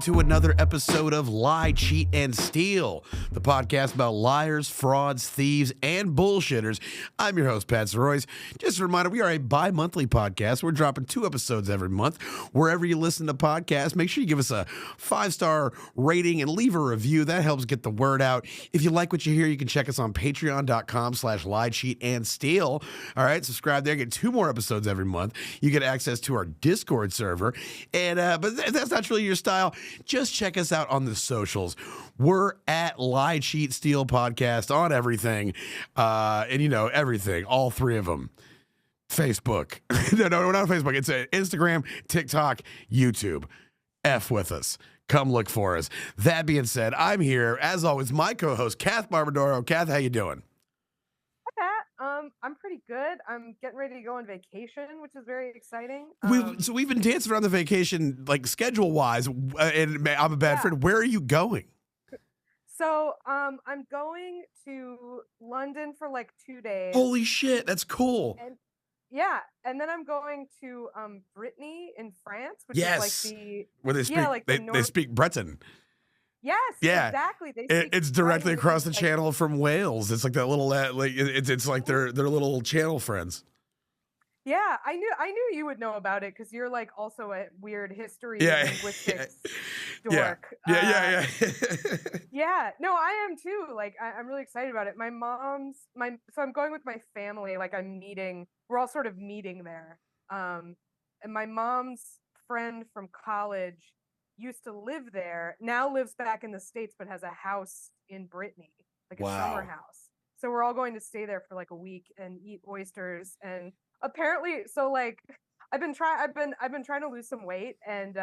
to another episode of Lie, Cheat, and Steal, the podcast about liars, frauds, thieves, and bullshitters. I'm your host, Pat Royce. Just a reminder, we are a bi-monthly podcast. We're dropping 2 episodes every month. Wherever you listen to podcasts, make sure you give us a 5-star rating and leave a review. That helps get the word out. If you like what you hear, you can check us on patreon.com/lie, cheat, and steal. All right, subscribe there. Get 2 more episodes every month. You get access to our Discord server. And but if that's not really your style, just check us out on the socials. We're at Lie, Cheat, Steal Podcast on everything. And you know, everything, all 3 of them. Facebook. No, not on Facebook. It's Instagram, TikTok, YouTube. F with us. Come look for us. That being said, I'm here, as always, my co-host, Kath Barbadoro. Kath, how you doing? I'm pretty good. I'm getting ready to go on vacation, which is very exciting. We've been dancing around the vacation, like schedule-wise, and I'm a bad friend. Where are you going? So, I'm going to London for like 2 days. Holy shit, that's cool. And then I'm going to Brittany in France, which yes. is like where they speak they speak Breton. Yes, yeah, exactly. It's directly across the channel from Wales. It's like that little like it's like their little channel friends. Yeah, I knew you would know about it because you're like also a weird history linguistics dork. Yeah. Yeah, no, I am too. Like I'm really excited about it. So I'm going with my family. Like we're all sort of meeting there. And my mom's friend from college used to live there, now lives back in the States, but has a house in Brittany, like a summer house. So we're all going to stay there for like a week and eat oysters. And apparently, so like I've been trying to lose some weight, and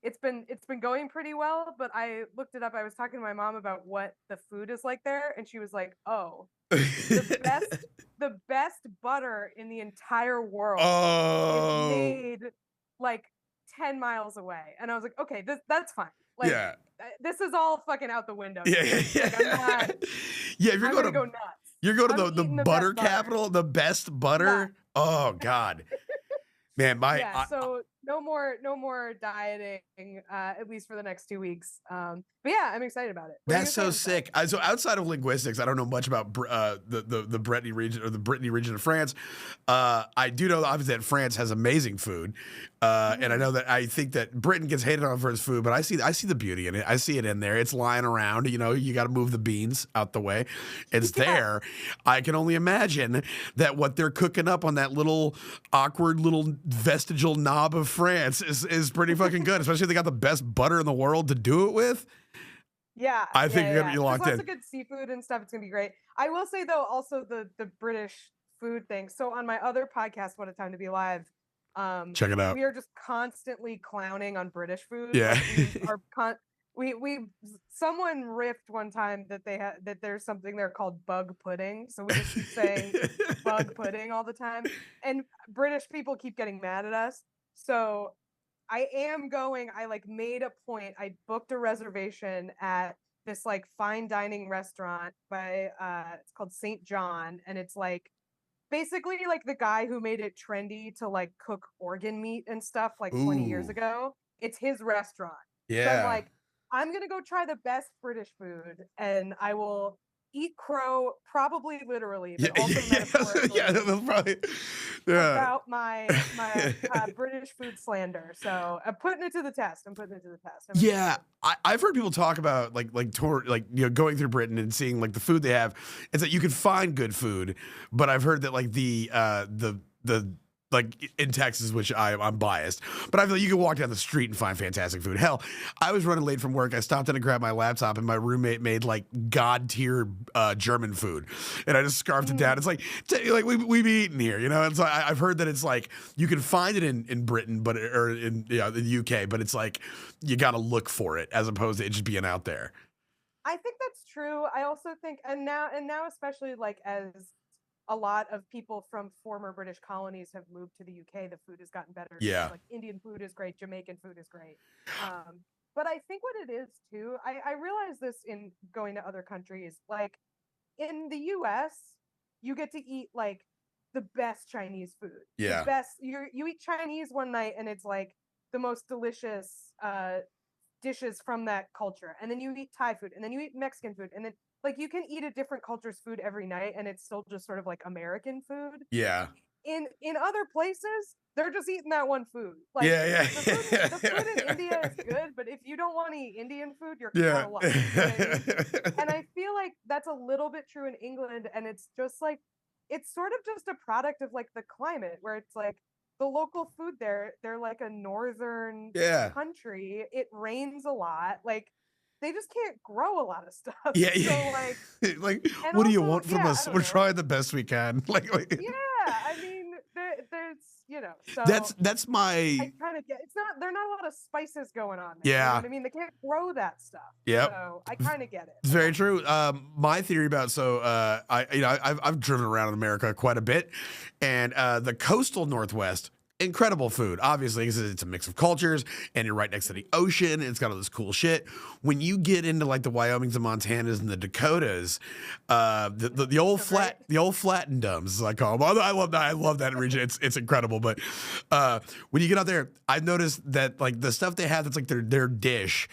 it's been going pretty well. But I looked it up. I was talking to my mom about what the food is like there, and she was like, "Oh, the best butter in the entire world is made like 10 miles away." And I was like, okay, that's fine. Like, this is all fucking out the window. Yeah. Like, I'm not, if you're going to go nuts. You're going to the butter capital, the best butter. Yeah. Oh God, man, so no more dieting, at least for the next 2 weeks. But yeah, I'm excited about it. That's so sick. So outside of linguistics, I don't know much about the Brittany region or the Brittany region of France. I do know obviously that France has amazing food, and I know that I think that Britain gets hated on for its food, but I see the beauty in it. I see it in there. It's lying around. You know, you got to move the beans out the way. It's there. I can only imagine that what they're cooking up on that little awkward little vestigial knob of France is pretty fucking good, especially if they got the best butter in the world to do it with. Yeah, I think you're gonna be locked in. There's lots of good seafood and stuff. It's gonna be great. I will say though, also the British food thing. So on my other podcast, What a Time to Be Alive, check it out. We are just constantly clowning on British food. Yeah, we someone riffed one time that there's something there called bug pudding. So we just keep saying bug pudding all the time, and British people keep getting mad at us. So I am going. I like made a point. I booked a reservation at this like fine dining restaurant by it's called St. John, and it's like basically like the guy who made it trendy to like cook organ meat and stuff like 20 years ago. It's his restaurant. Yeah. So I'm like, I'm gonna go try the best British food, and I will eat crow, probably literally, but also metaphorically. About my British food slander. So I'm putting it to the test. I've heard people talk about like going through Britain and seeing like the food they have. It's that you can find good food, but I've heard that like the like in Texas, which I'm biased, but I feel like you can walk down the street and find fantastic food. Hell, I was running late from work. I stopped in to grab my laptop, and my roommate made like god tier German food, and I just scarfed it down. It's like we be eating here, you know. And so I've heard that it's like you can find it in Britain, or in the UK, but it's like you got to look for it as opposed to it just being out there. I think that's true. I also think, and now especially like as a lot of people from former British colonies have moved to the UK, the food has gotten better. Yeah. Like Indian food is great. Jamaican food is great. But I think what it is too, I realize this in going to other countries, like in the US, you get to eat like the best Chinese food. Yeah. The best, you eat Chinese one night and it's like the most delicious dishes from that culture, and then you eat Thai food, and then you eat Mexican food, and then like you can eat a different culture's food every night, and it's still just sort of like American food. Yeah. In other places, they're just eating that one food. Like Yeah. the food in India is good, but if you don't want to eat Indian food, you're Yeah. out of luck. You know what I mean? And I feel like that's a little bit true in England, and it's just like it's sort of just a product of like the climate where it's like the local food there, they're like a northern Yeah. country. It rains a lot. Like they just can't grow a lot of stuff. Yeah. So like like, and what do you also, want from yeah, I us? don't We're know. trying the best we can. Like Yeah, I mean, there's so that's my I kind of get it's not there are not a lot of spices going on there. You know Yeah. what I mean? They can't grow that stuff. Yep. So I kind of get it. It's very true. My theory about I've driven around in America quite a bit, and the coastal Northwest, incredible food, obviously, because it's a mix of cultures, and you're right next to the ocean, and it's got all this cool shit. When you get into like the Wyomings and Montanas and the Dakotas, the old flat and dums, as I call them. I love that region. It's incredible. But when you get out there, I've noticed that like the stuff they have that's like their dish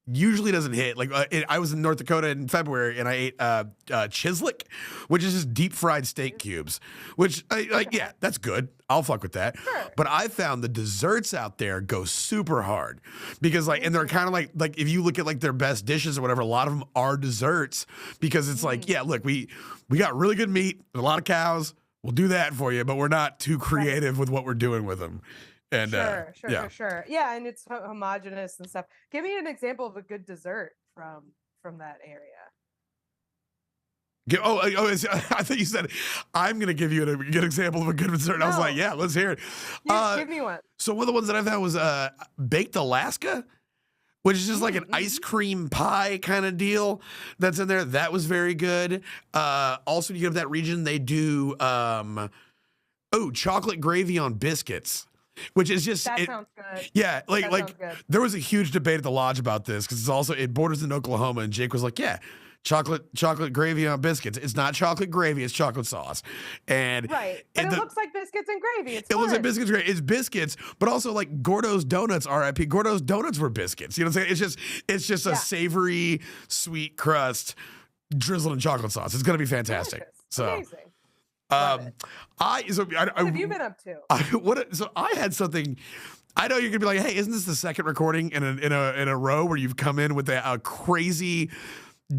usually doesn't hit. Like I was in North Dakota in February and I ate chislic, which is just deep fried steak cubes, which yeah, that's good. I'll fuck with that. Sure. But I found the desserts out there go super hard because like, and they're kind of like if you look at like their best dishes or whatever, a lot of them are desserts because it's like, yeah, look, we got really good meat, a lot of cows. We'll do that for you, but we're not too creative with what we're doing with them. And sure. Yeah, and it's homogenous and stuff. Give me an example of a good dessert from that area. I thought you said I'm going to give you a good example of a good dessert. No. I was like, yeah, let's hear it. Give me one. So one of the ones that I found was baked Alaska, which is just like an ice cream pie kind of deal that's in there. That was very good. Also, when you get to that region, they do chocolate gravy on biscuits. Which is just sounds good. Yeah, like there was a huge debate at the lodge about this because it borders in Oklahoma, and Jake was like, yeah, chocolate gravy on biscuits. It's not chocolate gravy, it's chocolate sauce. And right. But it looks like biscuits and gravy. It looks like biscuits and gravy. It's biscuits, but also like Gordo's Donuts, RIP. Gordo's Donuts were biscuits. You know what I'm saying? It's just a savory, sweet crust drizzled in chocolate sauce. It's gonna be fantastic. Delicious. So amazing. what have you been up to? So I had something. I know you're gonna be like, hey, isn't this the second recording in a row where you've come in with a crazy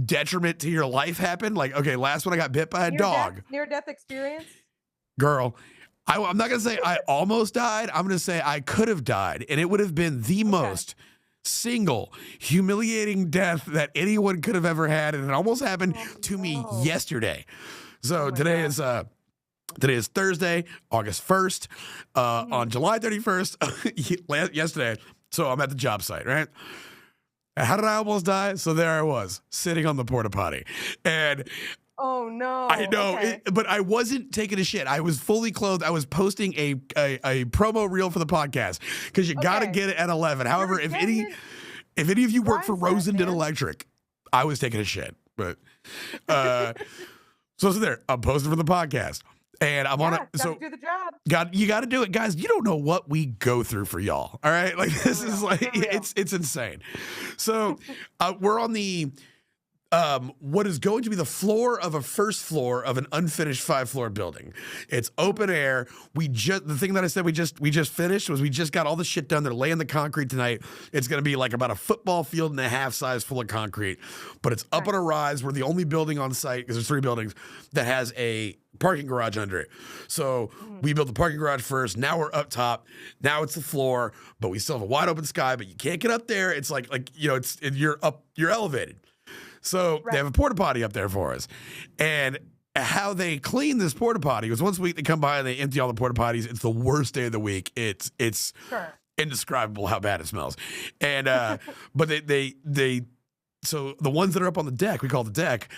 detriment to your life happened? Like, okay, last one I got bit by a dog. Near-death experience? Girl, I'm not gonna say I almost died. I'm gonna say I could have died, and it would have been the most single humiliating death that anyone could have ever had, and it almost happened to me yesterday. So today is Thursday, August 1st. On July 31st, yesterday, so I'm at the job site, right? How did I almost die? So there I was, sitting on the porta potty. And oh no. I know, but I wasn't taking a shit. I was fully clothed. I was posting a promo reel for the podcast because you got to get it at 11. However, if any of you work for Rosendin Electric, I was taking a shit. But so there, I'm posting for the podcast. And I'm on it. So do the job. You got to do it, guys. You don't know what we go through for y'all. All right, like this is like it's insane. So we're on the what is going to be the floor of a first floor of an unfinished 5-floor building. It's open air. The thing that I said we just finished was we just got all the shit done. They're laying the concrete tonight. It's going to be like about a football field and a half size full of concrete, but it's up on a rise. We're the only building on site because there's 3 buildings that has a parking garage under it. So we built the parking garage first. Now we're up top. Now it's the floor, but we still have a wide open sky, but you can't get up there. It's like you're elevated. So they have a porta potty up there for us. And how they clean this porta potty was once a week they come by and they empty all the porta potties. It's the worst day of the week. It's indescribable how bad it smells. And but they so the ones that are up on the deck, we call it the deck,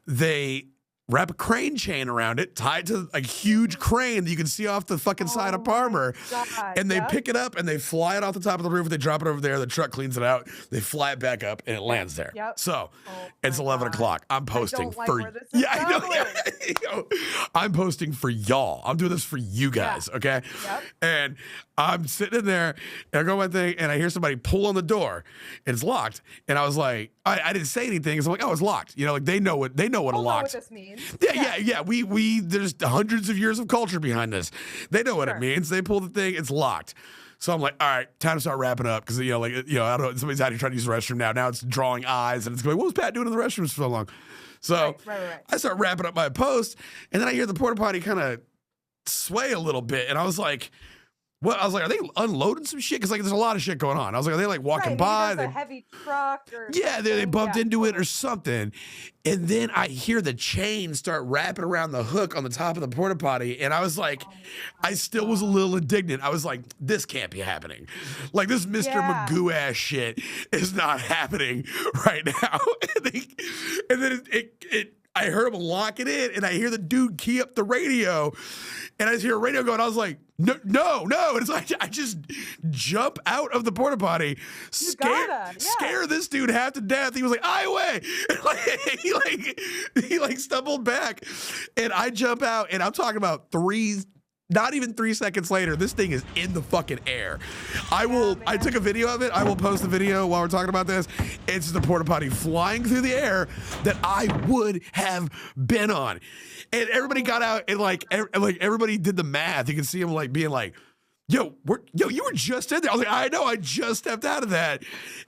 they wrap a crane chain around it, tie it to a huge crane that you can see off the fucking side of Parmer, and they pick it up and they fly it off the top of the roof. They drop it over there. The truck cleans it out. They fly it back up and it lands there. So it's 11 o'clock. I'm posting I know. I'm posting for y'all. I'm doing this for you guys. Okay. And I'm sitting in there and I go my thing and I hear somebody pull on the door and it's locked. And I was like, I didn't say anything. So I'm like, oh, it's locked. You know, like they know what a locked. Know what this means. Yeah. We there's hundreds of years of culture behind this. They know what it means. They pull the thing, it's locked. So I'm like, all right, time to start wrapping up because I don't know, somebody's out here trying to use the restroom now. Now it's drawing eyes and it's going, what was Pat doing in the restrooms for so long? So I start wrapping up my post and then I hear the porta potty kind of sway a little bit and I was like, what? I was like, are they unloading some shit? Because like, there's a lot of shit going on. I was like, are they like walking by? A heavy truck or they bumped into it or something. And then I hear the chain start wrapping around the hook on the top of the porta potty. And I was like, I still was a little indignant. I was like, this can't be happening. Like this Mr. Magoo ass shit is not happening right now. And then I heard him lock it in and I hear the dude key up the radio and I just hear a radio going. I was like, no. And it's like, I just jump out of the porta potty, scare this dude half to death. He was like, "Highway!" He stumbled back, and I jump out, and I'm talking about not even 3 seconds later, this thing is in the fucking air. I took a video of it. I will post the video while we're talking about this. It's the porta potty flying through the air that I would have been on. And everybody got out and like everybody did the math. You can see them like being like, yo, you were just in there. I was like, I know, I just stepped out of that.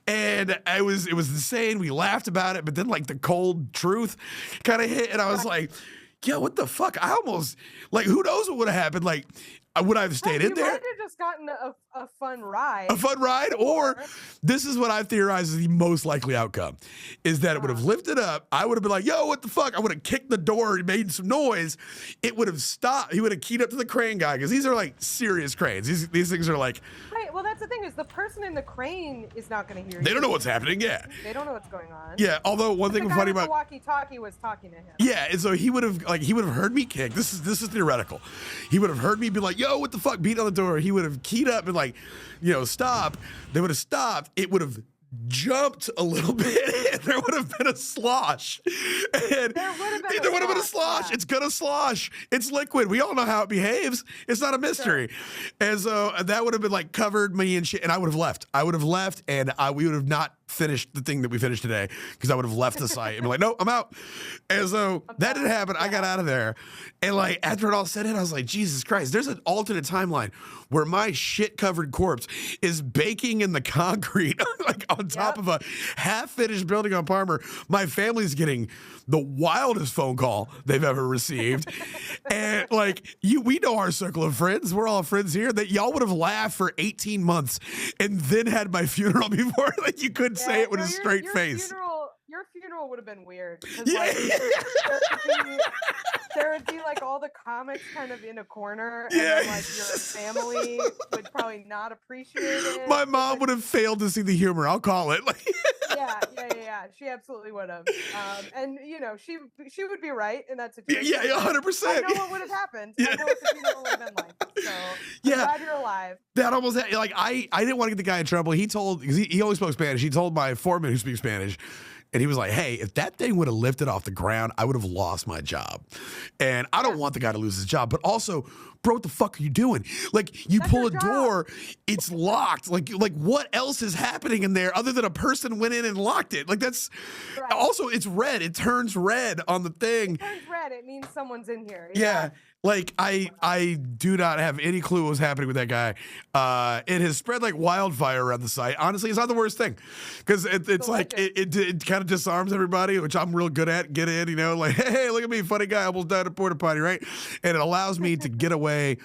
And it was insane. We laughed about it, but then like the cold truth kind of hit and I was like, yo, what the fuck? I almost, like, who knows what would have happened? Like, would I have stayed in there? You might have just gotten a fun ride. A fun ride? Or this is what I theorize is the most likely outcome, is that it would have lifted up. I would have been like, yo, what the fuck? I would have kicked the door and made some noise. It would have stopped. He would have keyed up to the crane guy because these are like serious cranes. These things are like. Right. Well, that's the thing is the person in the crane is not going to hear you. They don't know what's happening. Yeah. They don't know what's going on. Yeah. Although one thing funny about the walkie-talkie was talking to him. Yeah. And so he would have heard me kick. This is theoretical. He would have heard me be like, yo, what the fuck? Beat on the door. He would have keyed up and like, stop. They would have stopped. It would have jumped a little bit and there would have been a slosh. And there would have been a slosh. Yeah. It's gonna slosh. It's liquid. We all know how it behaves. It's not a mystery. Sure. And so that would have been like covered me and shit. And I would have left. And we would have not finished the thing that we finished today because I would have left the site and be like, no, I'm out. And so that didn't happen. I got out of there. And like after it all set in, I was like, Jesus Christ, there's an alternate timeline where my shit covered corpse is baking in the concrete like on top of a half finished building on Parmer. My family's getting the wildest phone call they've ever received. And like we know our circle of friends. We're all friends here that y'all would have laughed for 18 months and then had my funeral before like you couldn't say it with a straight face. Your funeral would have been weird. Like, there would be like all the comics kind of in a corner, and then, like your family would probably not appreciate it. My mom would have failed to see the humor. I'll call it. Yeah. She absolutely would have. And she would be right in that situation. Yeah, 100%. I know what would have happened. I know what the funeral would have been like. So I'm glad you're alive. That almost like I didn't want to get the guy in trouble. Because he only spoke Spanish. He told my foreman who speaks Spanish. And he was like, hey, if that thing would have lifted off the ground, I would have lost my job. And I don't want the guy to lose his job. But also, bro, what the fuck are you doing? Like, you pull a door, it's locked. Like what else is happening in there other than a person went in and locked it? Like, that's also, it's red. It turns red on the thing. It turns red. It means someone's in here. Yeah. Like, I do not have any clue what was happening with that guy. It has spread like wildfire around the site. Honestly, it's not the worst thing. Because it's like, it kind of disarms everybody, which I'm real good at. Get in, like, hey, look at me, funny guy, almost died at a porta potty, right? And it allows me to get away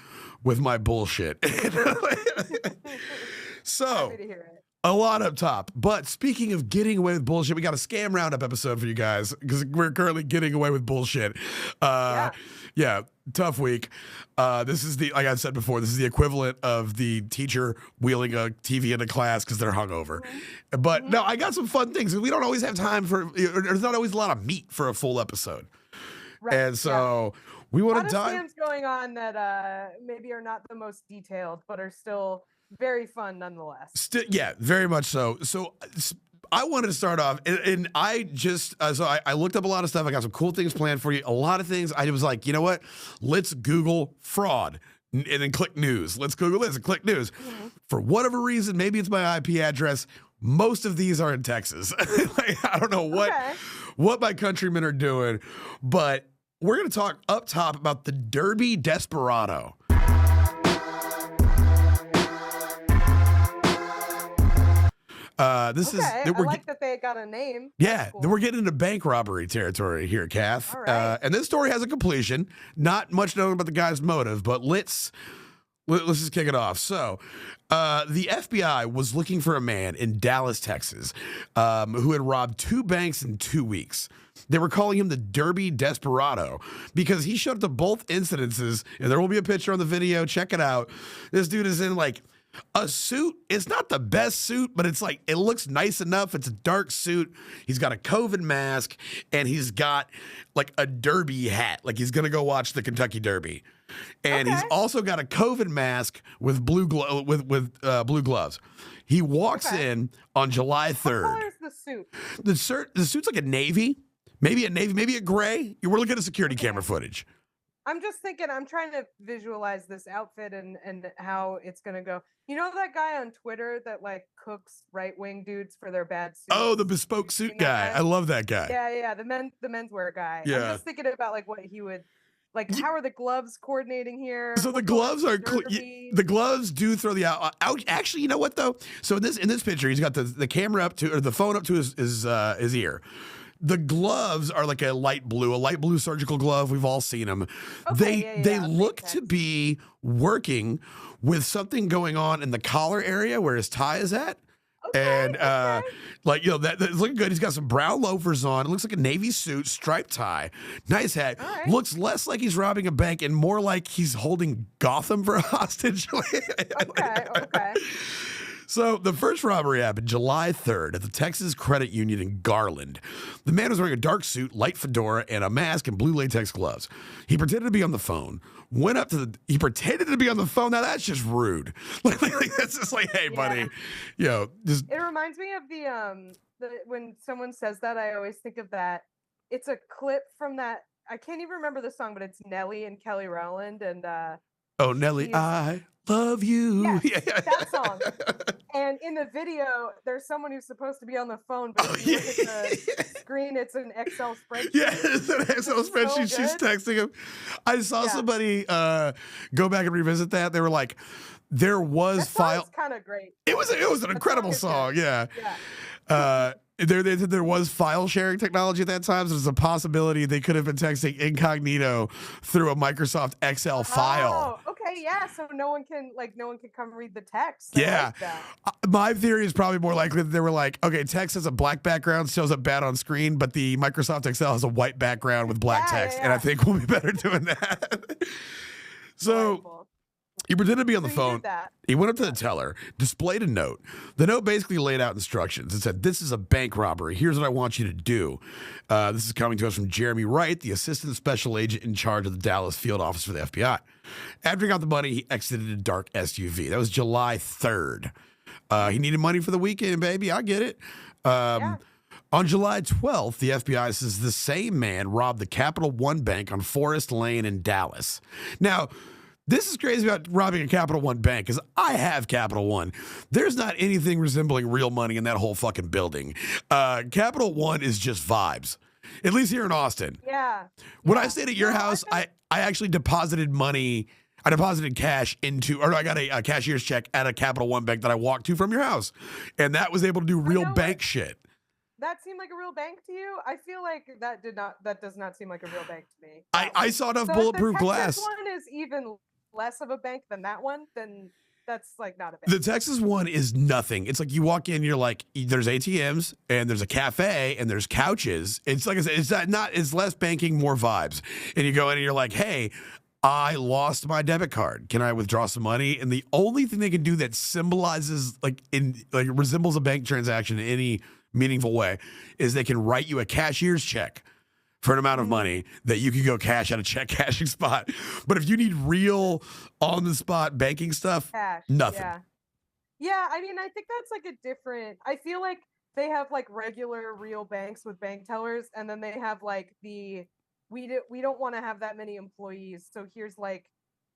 with my bullshit. So, happy to hear it. A lot up top. But speaking of getting away with bullshit, we got a scam roundup episode for you guys because we're currently getting away with bullshit. Yeah, tough week. This is like I said before, this is the equivalent of the teacher wheeling a TV into class because they're hungover. Mm-hmm. But no, I got some fun things. We don't always have time there's not always a lot of meat for a full episode. Right. And so we A want lot to of dive. scams going on that maybe are not the most detailed, but are still very fun nonetheless. Yeah, very much so. So I wanted to start off, and I just I looked up a lot of stuff. I got some cool things planned for you. A lot of things. I was like, you know what? Let's Google fraud and then click news. Let's Google this and click news. Mm-hmm. For whatever reason, maybe it's my IP address. Most of these are in Texas. Like, I don't know what my countrymen are doing, but we're going to talk up top about the Derby Desperado. This is I like that they got a name. Yeah, cool. then we're getting into bank robbery territory here, Kath. All right. And this story has a completion. Not much known about the guy's motive, but let's just kick it off. So, the FBI was looking for a man in Dallas, Texas, who had robbed 2 banks in 2 weeks. They were calling him the Derby Desperado because he showed up to both incidences, and there will be a picture on the video. Check it out. This dude is in like a suit. It's not the best suit, but it's like, it looks nice enough. It's a dark suit. He's got a COVID mask, and he's got like a derby hat. Like he's going to go watch the Kentucky Derby. And he's also got a COVID mask with blue gloves. He walks in on July 3rd. What color is the suit? The suit's like a navy, maybe a gray. We're looking at security camera footage. I'm just thinking, I'm trying to visualize this outfit and how it's going to go. You know that guy on Twitter that like cooks right-wing dudes for their bad suits? Oh, the bespoke suit guy. I love that guy. Yeah, the menswear guy. Yeah. I'm just thinking about like what he would, like how are the gloves coordinating here? So the gloves are the gloves do throw the out. Actually, you know what though? So in this picture, he's got the camera up to, or the phone up to his ear. The gloves are like a light blue surgical glove. We've all seen them. Okay, they look to be working with something going on in the collar area where his tie is at. And like, you know, that's looking good. He's got some brown loafers on. It looks like a navy suit, striped tie, nice hat. Right. Looks less like he's robbing a bank and more like he's holding Gotham for a hostage. Okay. So the first robbery happened July 3rd at the Texas Credit Union in Garland. The man was wearing a dark suit, light fedora, and a mask and blue latex gloves. He pretended to be on the phone. He pretended to be on the phone. Now that's just rude. Like that's just like, hey, buddy, you know, just. It reminds me of the when someone says that, I always think of that. It's a clip from that. I can't even remember the song, but it's Nelly and Kelly Rowland and. Oh, Nelly, I love you. Yes, that song. And in the video, there's someone who's supposed to be on the phone, but if you look at the screen, it's an Excel spreadsheet. Yeah, it's an Excel spreadsheet. So She's texting him. I saw somebody go back and revisit that. They were like, there was file. Kind of great. It was an incredible song. Yeah. There was file sharing technology at that time, so there's a possibility they could have been texting incognito through a Microsoft Excel file. Oh, okay, yeah. So no one can come read the text. Yeah. Like my theory is probably more likely that they were like, okay, text has a black background, shows up bad on screen, but the Microsoft Excel has a white background with black text, and I think we'll be better doing that. So. He pretended to be on the phone. He went up to the teller, displayed a note. The note basically laid out instructions. It said, "This is a bank robbery. Here's what I want you to do." This is coming to us from Jeremy Wright, the assistant special agent in charge of the Dallas field office for the FBI. After he got the money, he exited a dark SUV. That was July 3rd. He needed money for the weekend, baby. I get it. On July 12th, the FBI says the same man robbed the Capital One Bank on Forest Lane in Dallas. Now, this is crazy about robbing a Capital One bank because I have Capital One. There's not anything resembling real money in that whole fucking building. Capital One is just vibes, at least here in Austin. Yeah. When I stayed at your house, I actually deposited money. I deposited cash I got a cashier's check at a Capital One bank that I walked to from your house. And that was able to do real bank shit. That seemed like a real bank to you? I feel like that does not seem like a real bank to me. I saw enough bulletproof glass. The Texas one is even less of a bank than that one, then that's like not a bank. The Texas one is nothing. It's like you walk in, you're like, there's ATMs and there's a cafe and there's couches. It's like I said, it's less banking, more vibes. And you go in and you're like, hey, I lost my debit card. Can I withdraw some money? And the only thing they can do that symbolizes resembles a bank transaction in any meaningful way is they can write you a cashier's check for an amount of money that you can go cash at a check cashing spot. But if you need real on the spot banking stuff, Cash. nothing. Yeah, I mean, I think that's like a different. I feel like they have like regular real banks with bank tellers, and then they have like we don't want to have that many employees, so here's like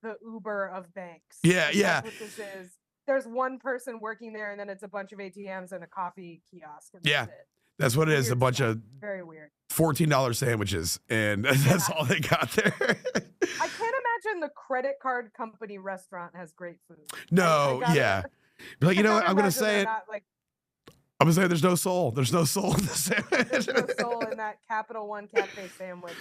the Uber of banks. Yeah, That's what this is. There's one person working there, and then it's a bunch of ATMs and a coffee kiosk. And that's it. That's what it is. A bunch stuff. of very weird $14 sandwiches, and that's all they got there. I can't imagine the credit card company restaurant has great food. No, like, you know what? I'm gonna say it. I'm gonna say there's no soul. There's no soul in the sandwich. There's no soul in that Capital One Cafe sandwich.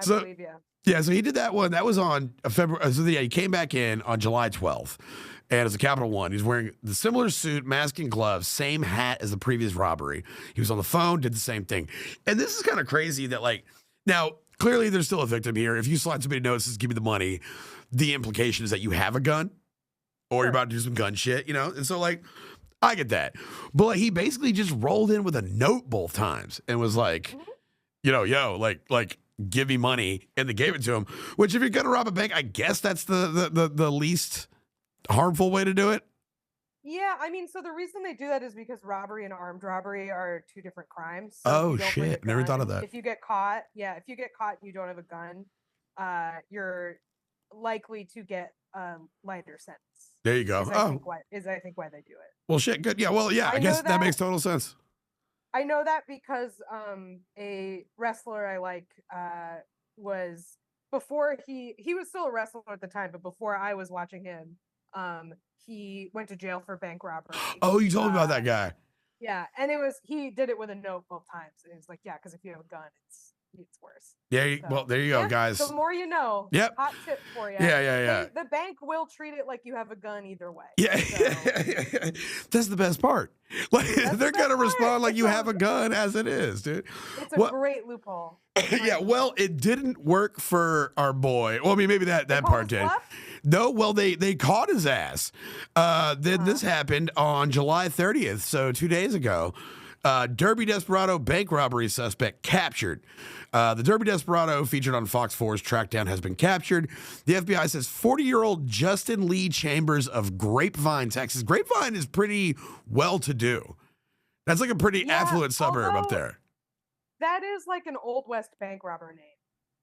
I believe you. Yeah, so he did that one. That was on February. So he came back in on July 12th, and as a Capital One, he's wearing the similar suit, mask, and gloves, same hat as the previous robbery. He was on the phone, did the same thing. And this is kind of crazy that, like, now clearly there's still a victim here. If you slide somebody notices, give me the money, the implication is that you have a gun or you're about to do some gun shit, you know? And so, like, I get that. But like, he basically just rolled in with a note both times and was like, you know, like, give me money, and they gave it to him. Which, if you're gonna rob a bank, I guess that's the least harmful way to do it. Yeah, I mean, so the reason they do that is because robbery and armed robbery are two different crimes. So oh shit! Never thought of that. If you get caught, and you don't have a gun, you're likely to get a lighter sentence. There you go. I think why they do it. Well, shit. Good. Yeah. Well, yeah. I guess that makes total sense. I know that because a wrestler I like was before he was still a wrestler at the time, but before I was watching him, he went to jail for bank robbery. Oh, you told me about that guy. Yeah, and he did it with a note both times. And it was like, yeah, because if you have a gun, it's worse. Yeah, well, there you go, guys. The more you know. Yep. Hot tip for you. Yeah. The bank will treat it like you have a gun either way. Yeah, so. That's the best part. Like, they're gonna respond like you have a gun as it is, dude. It's a great loophole. Yeah, well, it didn't work for our boy. Well, I mean, maybe that part did. No, well, they caught his ass. Then this happened on July 30th, so 2 days ago. Derby Desperado bank robbery suspect captured. The Derby Desperado featured on Fox 4's Trackdown has been captured. The FBI says 40-year-old Justin Lee Chambers of Grapevine, Texas. Grapevine is pretty well-to-do. That's like a pretty affluent suburb up there. That is like an Old West bank robber name.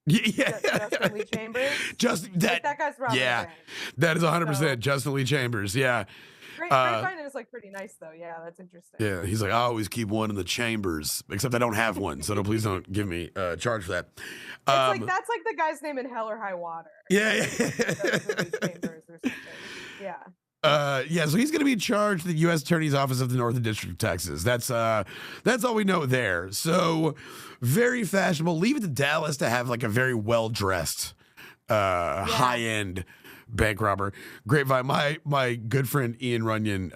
Yeah. Justin Lee Chambers. That guy's robbing. Yeah, that is 100% Justin Lee Chambers. Yeah. Grapevine is like pretty nice though. Yeah, that's interesting. Yeah, he's like, I always keep one in the chambers, except I don't have one, so please don't give me a charge for that. It's that's like the guy's name in Hell or High Water. Yeah. Chambers or something. Yeah. So he's going to be charged to the U.S. Attorney's Office of the Northern District of Texas. That's all we know there. So very fashionable. Leave it to Dallas to have like a very well-dressed, high-end bank robber. Grapevine. My good friend Ian Runyon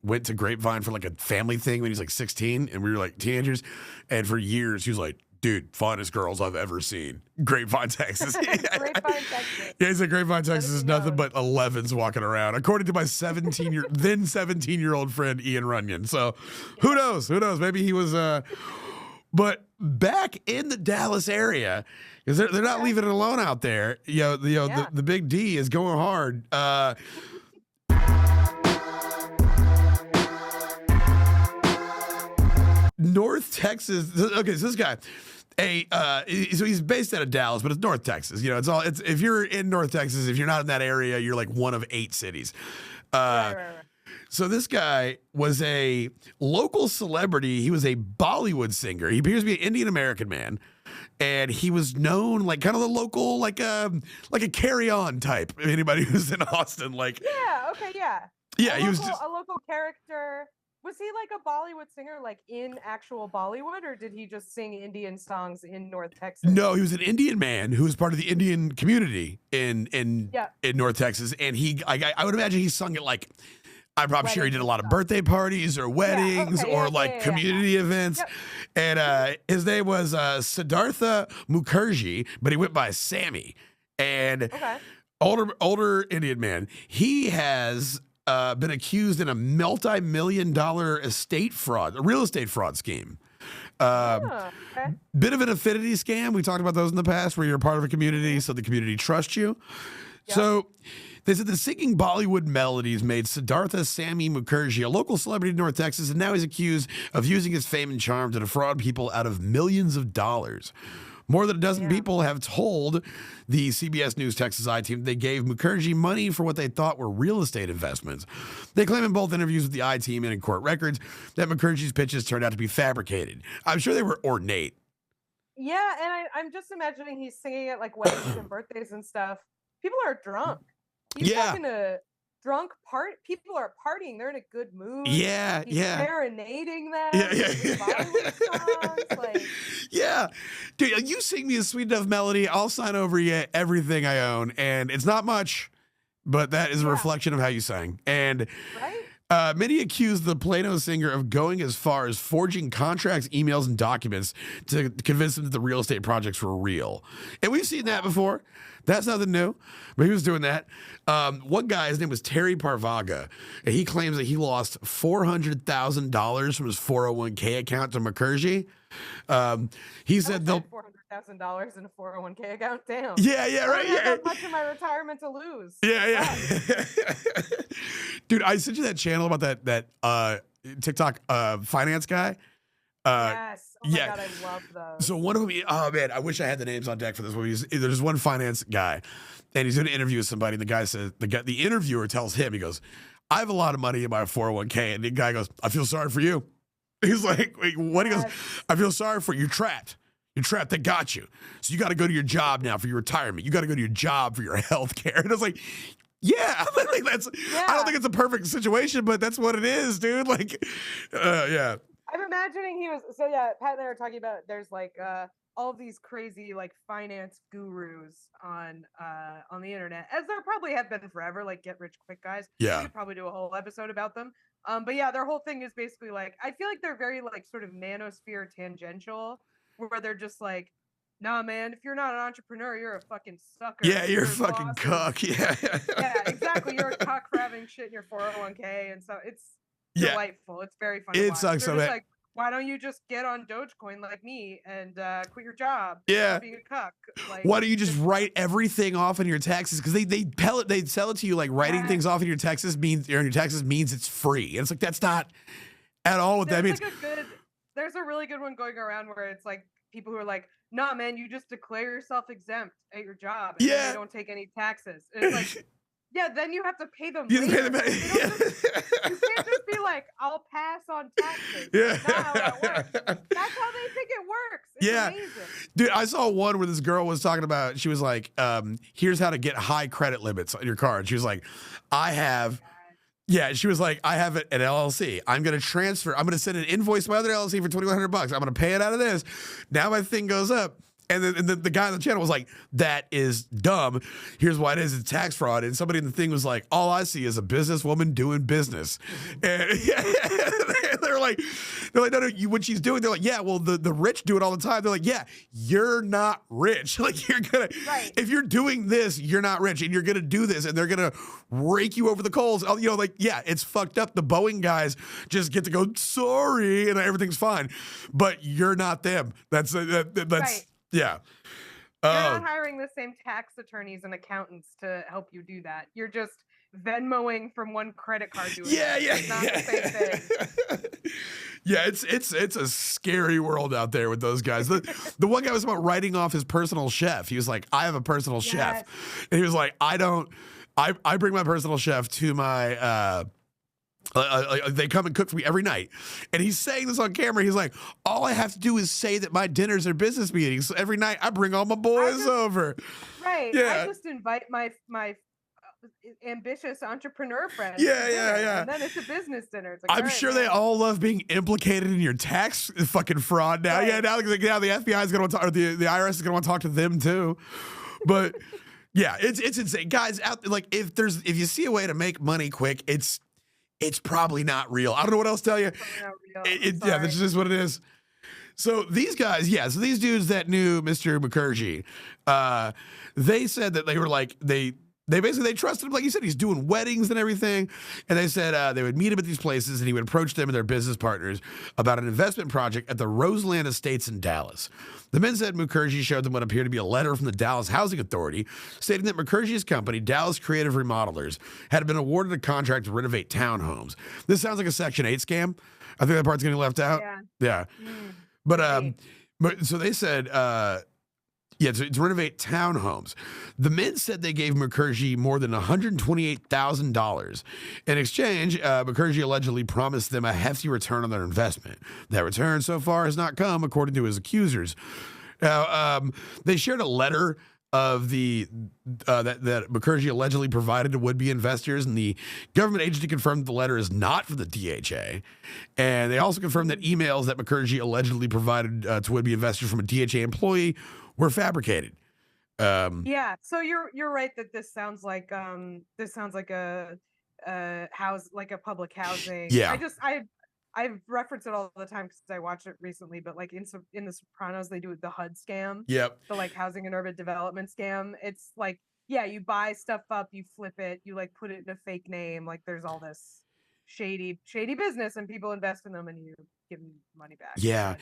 went to Grapevine for like a family thing when he was like 16, and we were like teenagers. And for years he was like, dude, finest girls I've ever seen. Grapevine, Texas. Grapevine, Texas. Yeah, he's like, Grapevine, Texas is nothing but 11s walking around, according to my 17-year-old friend Ian Runyon. So who knows? Maybe he was. But back in the Dallas area, because they're not leaving it alone out there. The Big D is going hard. North Texas. Okay, so this guy. So he's based out of Dallas, but it's North Texas. You know, it's if you're in North Texas, if you're not in that area, you're like one of 8 cities. Right. So this guy was a local celebrity. He was a Bollywood singer. He appears to be an Indian American man, and he was known like kind of the local like a Carry On type. Anybody who's in Austin, like he was just a local character. Was he like a Bollywood singer, like in actual Bollywood, or did he just sing Indian songs in North Texas? No, he was an Indian man who was part of the Indian community in North Texas, and I would imagine he sung it like. I'm probably sure he did a lot of birthday parties or weddings or community events. Yep. And his name was Siddhartha Mukherjee, but he went by Sammy. And older Indian man. He has been accused in a multi-million-dollar a real estate fraud scheme. Okay. Bit of an affinity scam. We talked about those in the past where you're a part of a community, so the community trusts you. Yep. So they said the singing Bollywood melodies made Siddhartha Sammy Mukherjee a local celebrity in North Texas, and now he's accused of using his fame and charm to defraud people out of millions of dollars. More than a dozen people have told the CBS News Texas I team they gave Mukherjee money for what they thought were real estate investments. They claim in both interviews with the I team and in court records that Mukherjee's pitches turned out to be fabricated. I'm sure they were ornate. Yeah, and I'm just imagining he's singing at like weddings and birthdays and stuff. People are drunk. He's talking to drunk people are partying. They're in a good mood. He's serenading them. With Bollywood songs. Like, dude, you sing me a sweet enough melody, I'll sign over you everything I own, and it's not much, but that is a reflection of how you sang. And many accused the Plano singer of going as far as forging contracts, emails, and documents to convince them that the real estate projects were real. And we've seen that before. That's nothing new, but he was doing that. One guy, his name was Terry Parvaga, and he claims that he lost $400,000 from his 401k account to Mukherjee. He said they'll $400,000 in a 401k account. Damn. Right. I don't have much of my retirement to lose. Dude, I sent you that channel about that TikTok finance guy. Yes. Oh my God, I love those. So one of them, oh man, I wish I had the names on deck for this one. There's one finance guy, and he's doing an interview with somebody. And the guy says, the interviewer tells him, he goes, "I have a lot of money in my 401k," and the guy goes, "I feel sorry for you." He's like, "Wait, what?" He goes, "I feel sorry for you. You're trapped. You're trapped. They got you. So you got to go to your job now for your retirement. You got to go to your job for your health care." And I was like, I don't think it's a perfect situation, but that's what it is, dude. Like, I'm imagining Pat and I were talking about there's like all of these crazy like finance gurus on the internet, as there probably have been forever, like get rich quick guys. Yeah. We could probably do a whole episode about them. But yeah, their whole thing is basically like, I feel like they're very like sort of manosphere tangential, where they're just like, nah, man, if you're not an entrepreneur, you're a fucking sucker. Yeah, you're a fucking cuck. Yeah, exactly. You're a cuck for having shit in your 401k, and so it's delightful. It's very fun. It sucks so bad. Like, why don't you just get on Dogecoin like me and quit your job? Yeah. Being a cuck. Like, why don't you just write everything off in your taxes? Because they sell it to you like writing things off in your taxes means it's free. And it's like, that's not at all what that means. There's a really good one going around where it's like people who are like, nah, man, you just declare yourself exempt at your job and then you don't take any taxes. And it's like, yeah, then you have to pay them. You can't just be like, I'll pass on taxes. That's not how that works. That's how they think it works. It's amazing. Dude, I saw one where this girl was talking about, she was like, here's how to get high credit limits on your card. She was like, she was like, I have an LLC. I'm going to send an invoice to my other LLC for $2,100. I'm going to pay it out of this. Now my thing goes up. And then the guy on the channel was like, that is dumb. Here's why it is. It's tax fraud. And somebody in the thing was like, all I see is a businesswoman doing business. And they're like, no, what she's doing, they're like, yeah, well, the rich do it all the time. They're like, yeah, you're not rich. Like, if you're doing this, you're not rich, and you're going to do this, and they're going to rake you over the coals. You know, like, yeah, it's fucked up. The Boeing guys just get to go, sorry, and everything's fine. But you're not them. That's right. Yeah. You're not hiring the same tax attorneys and accountants to help you do that. You're just Venmoing from one credit card to another. It's not the same thing. Yeah, it's a scary world out there with those guys. The one guy was about writing off his personal chef. He was like, I have a personal chef. And he was like, I bring my personal chef to my they come and cook for me every night. And he's saying this on camera. He's like, all I have to do is say that my dinners are business meetings. So every night I bring all my boys over. Right. Yeah. I just invite my ambitious entrepreneur friends. Yeah. And then it's a business dinner. It's like, I'm sure they all love being implicated in your tax fucking fraud now. Right. Yeah, now the FBI is going to talk, or the IRS is going to want to talk to them too. But yeah, it's insane. Guys, like if you see a way to make money quick, it's probably not real. I don't know what else to tell you. That's just what it is. So these guys, so these dudes that knew Mr. Mukherjee, they said that they were like, They trusted him, like you said. He's doing weddings and everything, and they said they would meet him at these places, and he would approach them and their business partners about an investment project at the Roseland Estates in Dallas. The men said Mukherjee showed them what appeared to be a letter from the Dallas Housing Authority stating that Mukherjee's company, Dallas Creative Remodelers, had been awarded a contract to renovate townhomes. This sounds like a Section 8 scam. I think that part's getting left out. Yeah. But so they said to renovate townhomes. The men said they gave Mukherjee more than $128,000. In exchange, Mukherjee allegedly promised them a hefty return on their investment. That return so far has not come, according to his accusers. Now, they shared a letter of that Mukherjee allegedly provided to would-be investors, and the government agency confirmed that the letter is not from the DHA. And they also confirmed that emails that Mukherjee allegedly provided to would-be investors from a DHA employee were fabricated. Yeah, so you're right that this sounds like a public housing. Yeah. I reference it all the time because I watch it recently, but like in The Sopranos, they do the HUD scam. Yep. The like housing and urban development scam. It's like, yeah, you buy stuff up, you flip it, you like put it in a fake name. Like there's all this shady business, and people invest in them, and you give them money back. Yeah.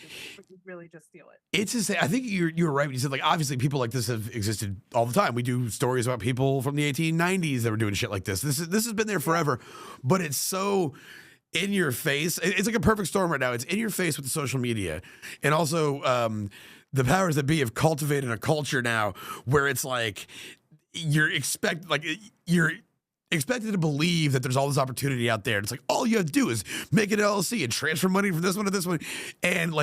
You really just steal it. It's just, I think you were right when you said, like, obviously people like this have existed all the time. We do stories about people from the 1890s that were doing shit like this. This has been there forever, but it's so in your face. It's like a perfect storm right now. It's in your face with the social media, and also the powers that be have cultivated a culture now where it's like you're expected to believe that there's all this opportunity out there. It's like all you have to do is make an LLC and transfer money from this one to this one, and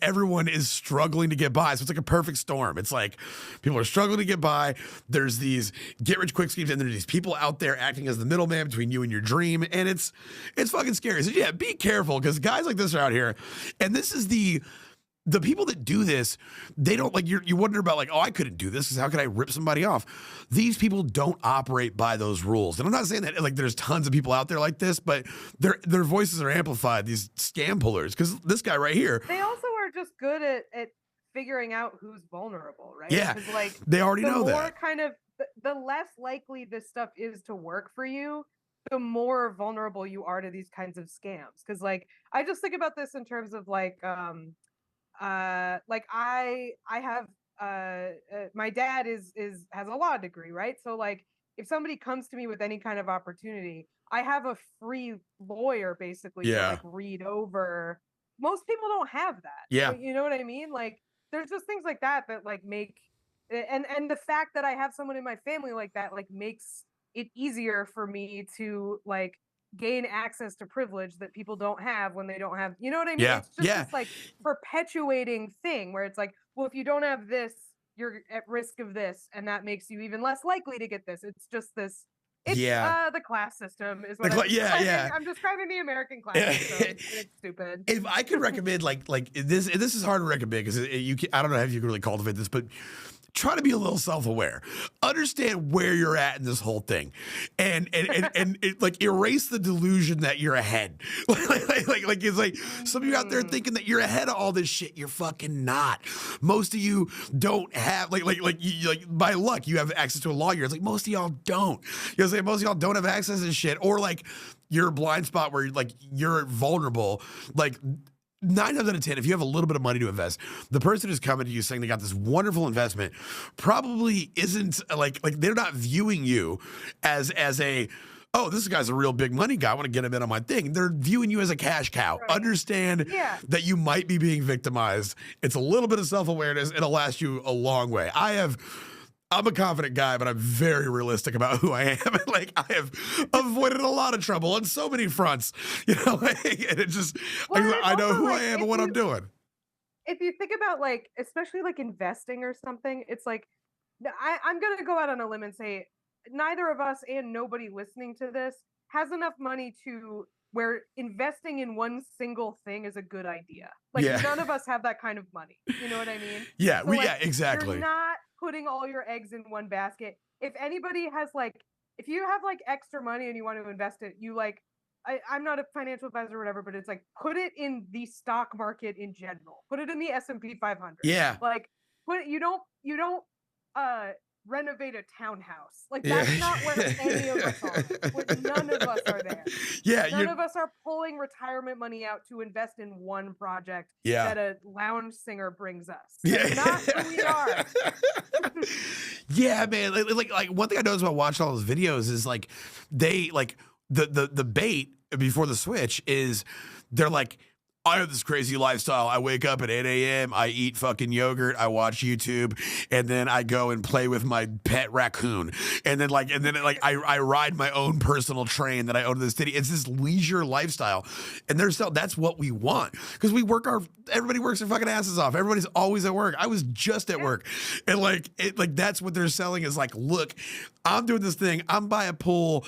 everyone is struggling to get by. So it's like a perfect storm. It's like people are struggling to get by. There's these get rich quick schemes, and there's these people out there acting as the middleman between you and your dream, and it's fucking scary. So yeah, be careful, because guys like this are out here, and this is the people that do this, they don't, like, you wonder about, like, oh, I couldn't do this because how could I rip somebody off? These people don't operate by those rules. And I'm not saying that, like, there's tons of people out there like this, but their voices are amplified, these scam pullers, because this guy right here. They also are just good at figuring out who's vulnerable, right? Yeah, like, they already know that. The less likely this stuff is to work for you, the more vulnerable you are to these kinds of scams. Because, like, I just think about this in terms of, like I have my dad has a law degree, right? So like if somebody comes to me with any kind of opportunity, I have a free lawyer basically to like read over. Most people don't have that. Yeah. You know what I mean? Like there's just things like that like make and the fact that I have someone in my family like that like makes it easier for me to like gain access to privilege that people don't have when they don't have, you know what I mean? Yeah. It's just this like perpetuating thing where it's like, well, if you don't have this, you're at risk of this, and that makes you even less likely to get this. It's just this. It's the class system is what I'm describing the American class system. It's stupid. If I could recommend like this is hard to recommend because I don't know if you can really cultivate this, but try to be a little self-aware. Understand where you're at in this whole thing, and like erase the delusion that you're ahead. like it's like some of you out there thinking that you're ahead of all this shit. You're fucking not. Most of you don't have like by luck you have access to a lawyer. It's like most of y'all don't. You know, most of y'all don't have access to shit, or like your blind spot where like you're vulnerable. Like 9 times out of 10, if you have a little bit of money to invest, the person who's coming to you saying they got this wonderful investment probably isn't like they're not viewing you as a, oh, this guy's a real big money guy, I want to get him in on my thing. They're viewing you as a cash cow. Right. Understand that you might be being victimized. It's a little bit of self-awareness. It'll last you a long way. I'm a confident guy, but I'm very realistic about who I am. Like I have avoided a lot of trouble on so many fronts, you know. Like, and it just, I know who I am and what I'm doing. If you think about like, especially like investing or something, it's like I'm gonna go out on a limb and say neither of us and nobody listening to this has enough money to where investing in one single thing is a good idea. Like none of us have that kind of money. You know what I mean? Yeah, so, exactly. You're not putting all your eggs in one basket. If anybody has like, if you have like extra money and you want to invest it, you like, I'm not a financial advisor or whatever, but it's like, put it in the stock market in general. Put it in the S&P 500. Yeah. Like, you don't renovate a townhouse. Like, Yeah. that's not where any of us are. None of us are there. Yeah, None of us are pulling retirement money out to invest in one project yeah. that a lounge singer brings us. Yeah. That's not who we are. Yeah, man. Like one thing I noticed about watching all those videos is like they like the bait before the switch is they're like, I have this crazy lifestyle. I wake up at 8 a.m. I eat fucking yogurt. I watch YouTube, and then I go and play with my pet raccoon. And then I ride my own personal train that I own in the city. It's this leisure lifestyle, and that's what we want because everybody works their fucking asses off. Everybody's always at work. I was just at work, and that's what they're selling is like, look, I'm doing this thing. I'm by a pool.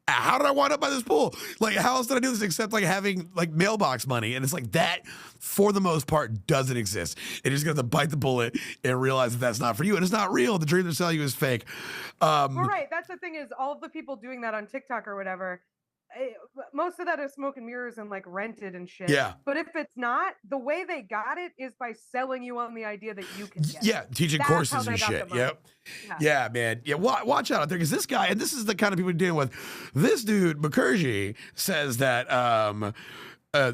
How did I wind up by this pool? Like, how else did I do this except like having like mailbox money? And it's like that, for the most part, doesn't exist. And you're just gonna have to bite the bullet and realize that that's not for you, and it's not real. The dream they're selling you is fake. Well, right. That's the thing is, all of the people doing that on TikTok or whatever, most of that is smoke and mirrors and like rented and shit. Yeah. But if it's not, the way they got it is by selling you on the idea that you can get it. Teaching That's courses how and they got shit. the money. Yep. Yeah, man. Yeah, watch out there because this guy, and this is the kind of people we're dealing with. This dude, Mukherjee, says that.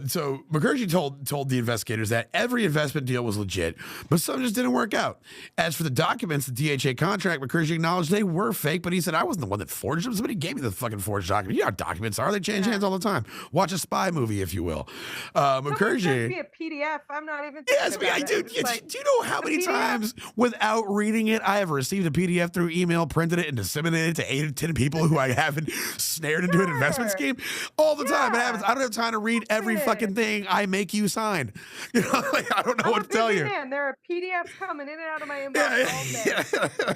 So Mukherjee told the investigators that every investment deal was legit, but some just didn't work out. As for the documents, the DHA contract, Mukherjee acknowledged they were fake, but he said, I wasn't the one that forged them. Somebody gave me the fucking forged document. You know how documents are. They change hands all the time. Watch a spy movie, if you will. Mukherjee. Be a PDF. I'm not even. Yes, do you know how many times without reading it, I have received a PDF through email, printed it, and disseminated it to 8 or 10 people who I haven't snared into an investment scheme? All the time. It happens. I don't have time to read every fucking thing I make you sign. You know, like, I don't know what to tell you. Man, there are PDFs coming in and out of my inbox all day.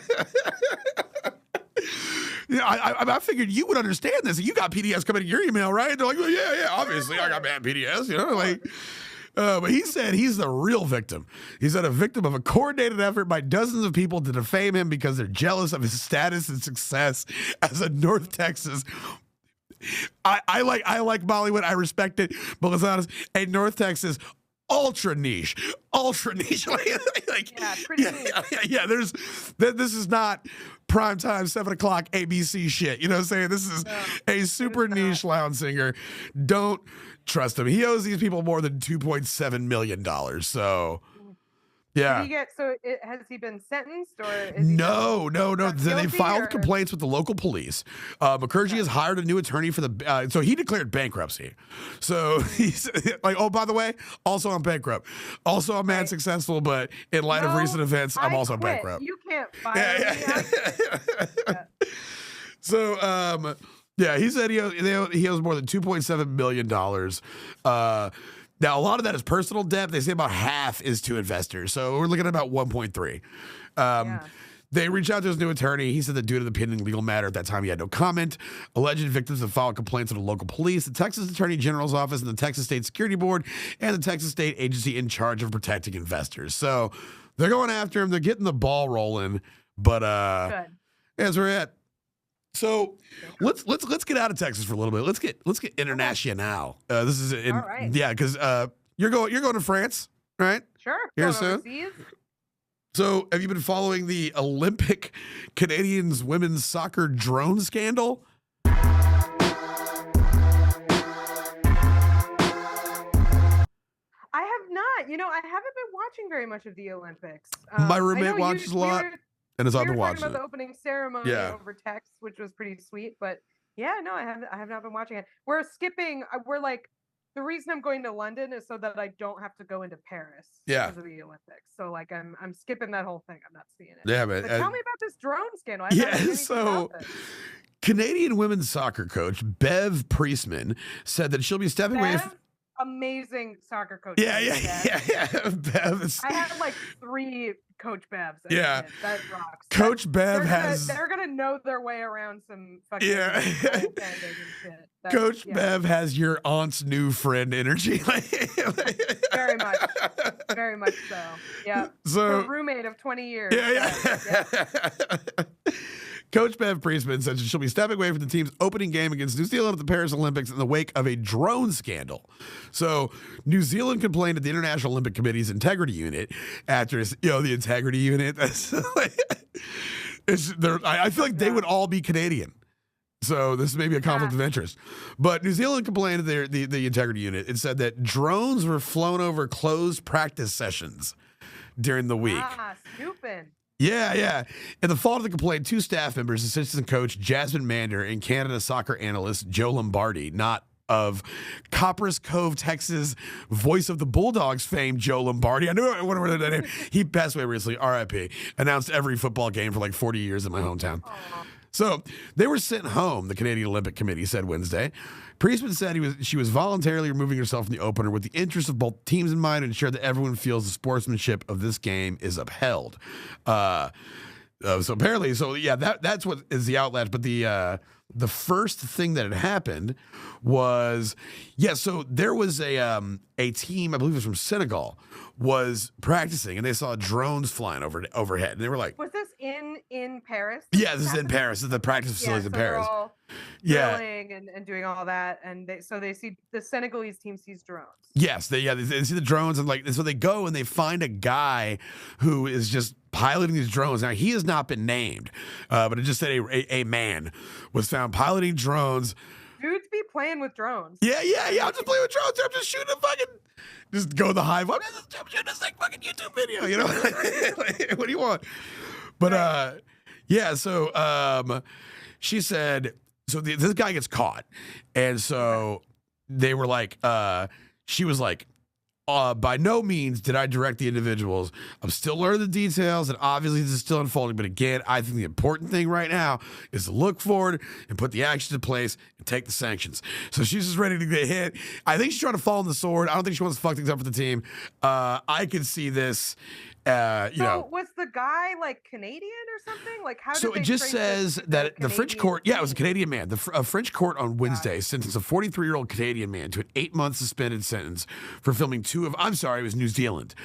Yeah, I figured you would understand this. You got PDFs coming in your email, right? They're like, well, yeah, obviously I got bad PDFs, you know, like. But he said he's the real victim. He said a victim of a coordinated effort by dozens of people to defame him because they're jealous of his status and success as a North Texas. I like Bollywood. I respect it, but let's be honest. A North Texas ultra niche. Pretty niche. Yeah. This is not primetime 7 o'clock ABC shit. You know what I'm saying? This is a super niche lounge singer. Don't trust him. He owes these people more than $2.7 million. So. Yeah. Has he been sentenced or? Is No. They filed or? complaints with the local police. Mukherjee has hired a new attorney for the. So he declared bankruptcy. So he's like, oh, by the way, also I'm bankrupt. Also I'm mad successful, but in light of recent events, I'm also bankrupt. You can't fire me. So he said he owes more than $2.7 million. Now, a lot of that is personal debt. They say about half is to investors. So we're looking at about 1.3. They reached out to his new attorney. He said that due to the pending legal matter at that time, he had no comment. Alleged victims have filed complaints with the local police, the Texas Attorney General's office, and the Texas State Security Board, and the Texas State agency in charge of protecting investors. So they're going after him. They're getting the ball rolling. But as we're at. So let's get out of Texas for a little bit. Let's get international. This is all right. Yeah, because you're going to France, right? Sure. Here soon. Overseas. So have you been following the Olympic Canadians women's soccer drone scandal? I have not. You know, I haven't been watching very much of the Olympics. My roommate watches a lot. And as I've been watching about the opening ceremony over text, which was pretty sweet. But yeah, no, I have not been watching it. We're skipping. We're like, the reason I'm going to London is so that I don't have to go into Paris because of the Olympics. So like, I'm skipping that whole thing. I'm not seeing it. Yeah, man. But tell me about this drone scandal. So Canadian women's soccer coach Bev Priestman said that she'll be stepping away. Amazing soccer coach. Yeah. Bev. I had like 3 Coach Bevs. Yeah. That rocks. Coach Bev they're gonna know their way around some fucking shit. Coach Bev has your aunt's new friend energy. Very much so. Yeah. So her roommate of 20 years. Yeah. Coach Bev Priestman said she'll be stepping away from the team's opening game against New Zealand at the Paris Olympics in the wake of a drone scandal. So New Zealand complained to the International Olympic Committee's integrity unit after, the integrity unit. I feel like they would all be Canadian. So this may be a conflict of interest. But New Zealand complained to the integrity unit. It said that drones were flown over closed practice sessions during the week. Snooping. Yeah. In the fall of the complaint, 2 staff members, assistant coach Jasmine Mander and Canada soccer analyst Joe Lombardi, not of Copperas Cove, Texas, voice of the Bulldogs fame, Joe Lombardi. I wonder that name. He passed away recently, RIP. Announced every football game for like 40 years in my hometown. Aww. So they were sent home, the Canadian Olympic Committee said Wednesday. Priestman said she was voluntarily removing herself from the opener with the interest of both teams in mind and ensure that everyone feels the sportsmanship of this game is upheld. So apparently, that's what is the outlet. But the first thing that had happened was, so there was a team, I believe it was from Senegal, was practicing, and they saw drones flying overhead, and they were like, "Was this in Paris?" Yeah, this is in Paris. This is the practice facilities in Paris. They're all drilling and doing all that, and they see the Senegalese team sees drones. Yes, they see the drones, and so they go and they find a guy who is just piloting these drones. Now he has not been named, but it just said a man was found piloting drones. Dudes be playing with drones. Yeah. I'm just playing with drones. I'm just shooting a fucking. Just go the hive. I'm shooting this like fucking YouTube video. You know, what do you want? But so she said. So this guy gets caught, and so they were like, she was like, by no means did I direct the individuals. I'm still learning the details, and obviously this is still unfolding. But again, I think the important thing right now is to look forward and put the actions in place and take the sanctions. So she's just ready to get hit. I think she's trying to fall on the sword. I don't think she wants to fuck things up for the team. I could see this. Was the guy like Canadian or something? Like how? So it just says that the French court, it was a Canadian man. A French court on Wednesday sentenced a 43-year-old Canadian man to an 8-month suspended sentence for filming it was New Zealand.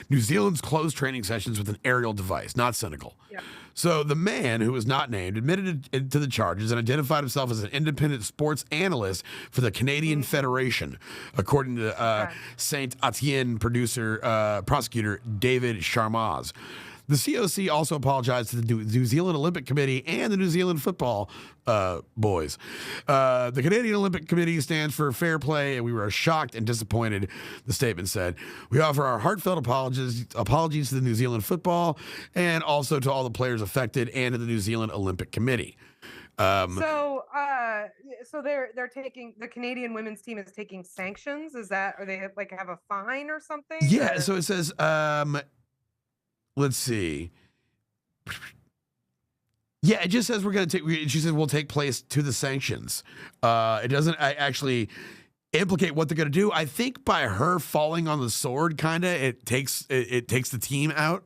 New Zealand's closed training sessions with an aerial device, not Senegal. Yeah. So the man, who was not named, admitted to the charges and identified himself as an independent sports analyst for the Canadian Federation, according to Saint Etienne prosecutor David Charmaz. The COC also apologized to the New Zealand Olympic Committee and the New Zealand football boys. The Canadian Olympic Committee stands for fair play, and we were shocked and disappointed, the statement said. We offer our heartfelt apologies to the New Zealand football and also to all the players affected and to the New Zealand Olympic Committee. So they're taking, the Canadian women's team is taking sanctions. Is that, or they like have a fine or something? Yeah. Or? So it says, let's see. Yeah, it just says she says we'll take place to the sanctions. It doesn't actually implicate what they're going to do. I think by her falling on the sword, kind of, it takes the team out.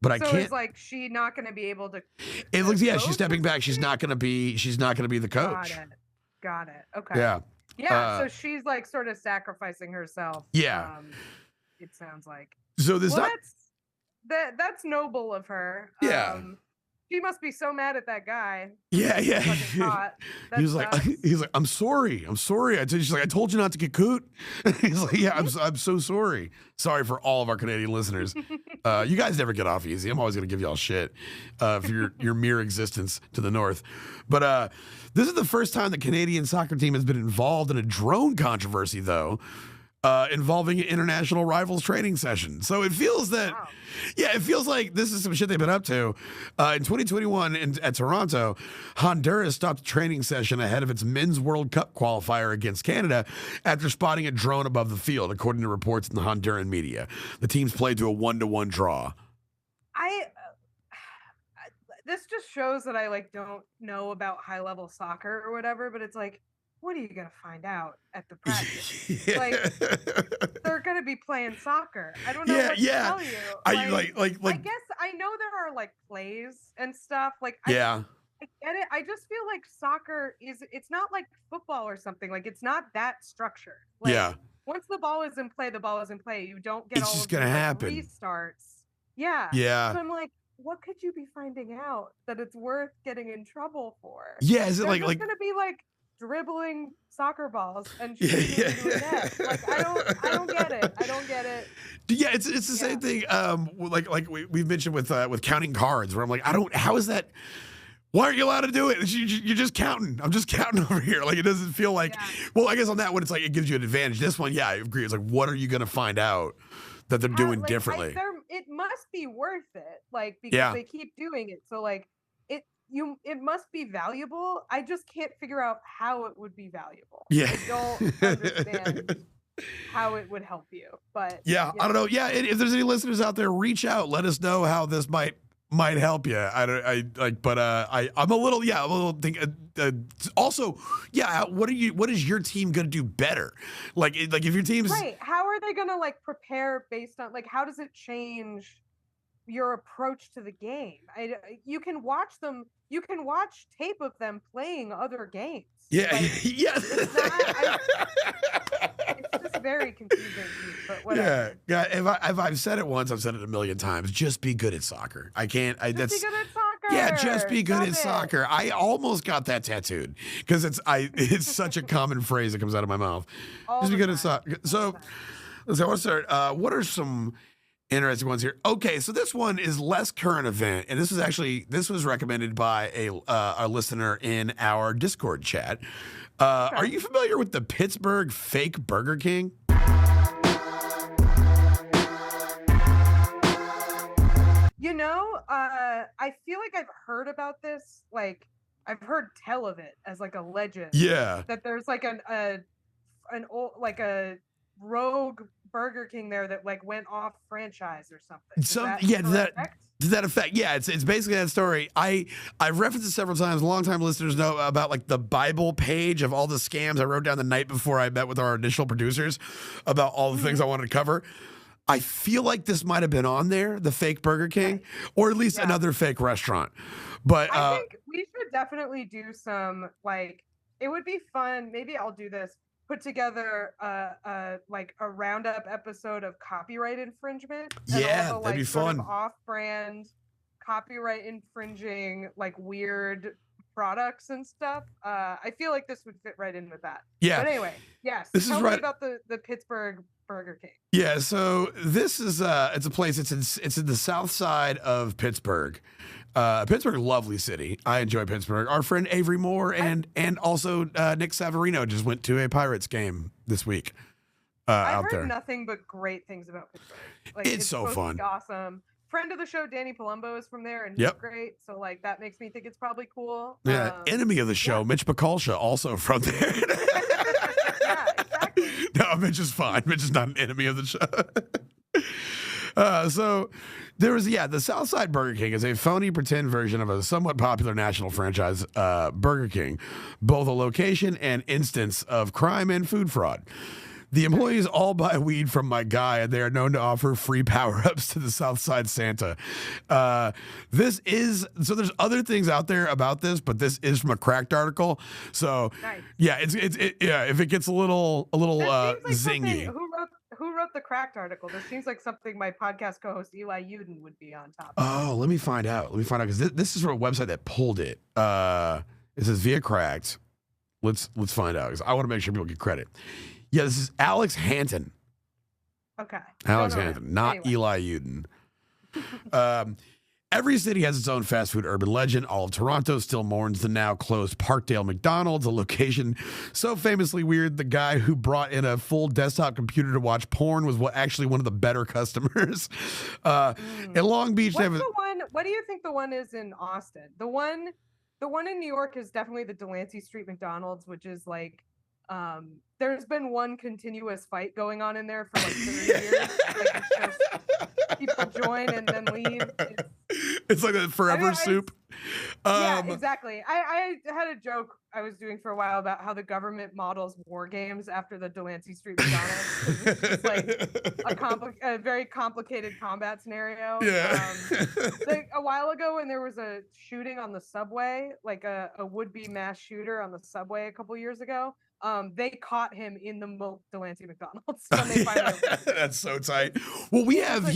But I can't. So it's like she's not going to be able to. It looks she's stepping back. She's not going to be the coach. Got it. Okay. Yeah. Yeah. So she's like sort of sacrificing herself. Yeah. It sounds like. So there's that's noble of her. Yeah. She must be so mad at that guy. Yeah. He's like, I'm sorry. She's like, I told you not to get coot. He's like, yeah, I'm so sorry. Sorry for all of our Canadian listeners. You guys never get off easy. I'm always gonna give y'all shit for your mere existence to the north. But this is the first time the Canadian soccer team has been involved in a drone controversy, though. Involving an international rivals training session. So it feels that, it feels like this is some shit they've been up to. In 2021 at Toronto, Honduras stopped a training session ahead of its Men's World Cup qualifier against Canada after spotting a drone above the field, according to reports in the Honduran media. The teams played to a 1-1 draw. This just shows that I don't know about high level soccer or whatever, but it's like, what are you going to find out at the practice? They're going to be playing soccer. I don't know what to tell you. I guess I know there are plays and stuff. I get it. I just feel like soccer it's not like football or something. It's not that structured. Once the ball is in play, the ball is in play. You don't get it's all just of gonna the happen. Restarts. Yeah. Yeah. So I'm like, what could you be finding out that it's worth getting in trouble for? Yeah. Is it going to be dribbling soccer balls and shooting them into a net. Like I don't get it. I don't get it. Yeah, it's the same thing. Like we've mentioned with counting cards, where I'm like, how is that? Why aren't you allowed to do it? You're just counting. I'm just counting over here. Like, it doesn't feel like, well, I guess on that one, it's like, it gives you an advantage. This one, yeah, I agree. It's like, what are you going to find out that they're doing differently? It must be worth it. Like, because they keep doing it. So like, it must be valuable. I just can't figure out how it would be valuable. Yeah. I don't understand how it would help you. But yeah, I don't know. Yeah. If there's any listeners out there, reach out. Let us know how this might help you. I'm a little think. Also, yeah. What is your team gonna do better? Like if your team's right, how are they gonna like prepare based on like how does it change your approach to the game? You can watch tape of them playing other games. Yeah, like, yeah. It's just very confusing to me, but whatever. Yeah. If I've said it once, I've said it a million times. Just be good at soccer. I can't. Be good at soccer. Yeah, just be good at soccer. I almost got that tattooed because it's such a common phrase that comes out of my mouth. Just be good at soccer. So, let's see. I want to start. What are some interesting ones here? Okay, so this one is less current event, and this was recommended by a listener in our Discord chat. Are you familiar with the Pittsburgh fake Burger King? You know, I feel like I've heard about this. Like, I've heard tell of it as like a legend. Yeah. That there's like an old like a rogue Burger King there that like went off franchise or something. To that effect. Yeah, it's basically that story. I've referenced it several times. Longtime listeners know about like the Bible page of all the scams I wrote down the night before I met with our initial producers about all the things I wanted to cover. I feel like this might have been on there, the fake Burger King, or at least another fake restaurant. But I think we should definitely do some, like, it would be fun. Maybe I'll do this. Put together like a Roundup episode of copyright infringement. Yeah, that'd be fun. Off-brand copyright infringing, like weird products and stuff. I feel like this would fit right in with that. Yeah. But anyway, yes. This Tell is me right about the Pittsburgh Burger King. Yeah, so this is it's a place. It's in the south side of Pittsburgh. Pittsburgh, lovely city. I enjoy Pittsburgh. Our friend Avery Moore and also Nick Savarino just went to a Pirates game this week. I've heard nothing but great things about Pittsburgh. Like, it's so fun. Awesome. Friend of the show, Danny Palumbo, is from there, and he's great. So like that makes me think it's probably cool. Yeah, enemy of the show, Mitch Bacalsha, also from there. Yeah, exactly. No, Mitch is fine. Mitch is not an enemy of the show. So there was, the Southside Burger King is a phony pretend version of a somewhat popular national franchise, Burger King, both a location and instance of crime and food fraud. The employees all buy weed from my guy, and they are known to offer free power-ups to the Southside Santa. There's other things out there about this, but this is from a Cracked article. So, nice. Yeah, if it gets a little zingy. Who wrote the Cracked article? This seems like something my podcast co-host Eli Uden would be on top of. Oh, let me find out because this is from a website that pulled it. It says via Cracked. Let's find out because I want to make sure people get credit. Yeah, this is Alex Hanton. Okay. Alex Hanton, not Eli Uden. Every city has its own fast food urban legend. All of Toronto still mourns the now closed Parkdale McDonald's, a location so famously weird the guy who brought in a full desktop computer to watch porn was actually one of the better customers. In Long Beach, what do you think the one is in Austin? The one in New York is definitely the Delancey Street McDonald's, which is like there's been one continuous fight going on in there for like 30 years. Like it's just people join and then leave. It's like a forever soup. Yeah, exactly. I had a joke I was doing for a while about how the government models war games after the Delancey Street McDonald's. It's just like a very complicated combat scenario. Yeah. Like a while ago when there was a shooting on the subway, like a would-be mass shooter on the subway a couple years ago, they caught him in the Delancey McDonald's when they finally That's so tight. Well, we have the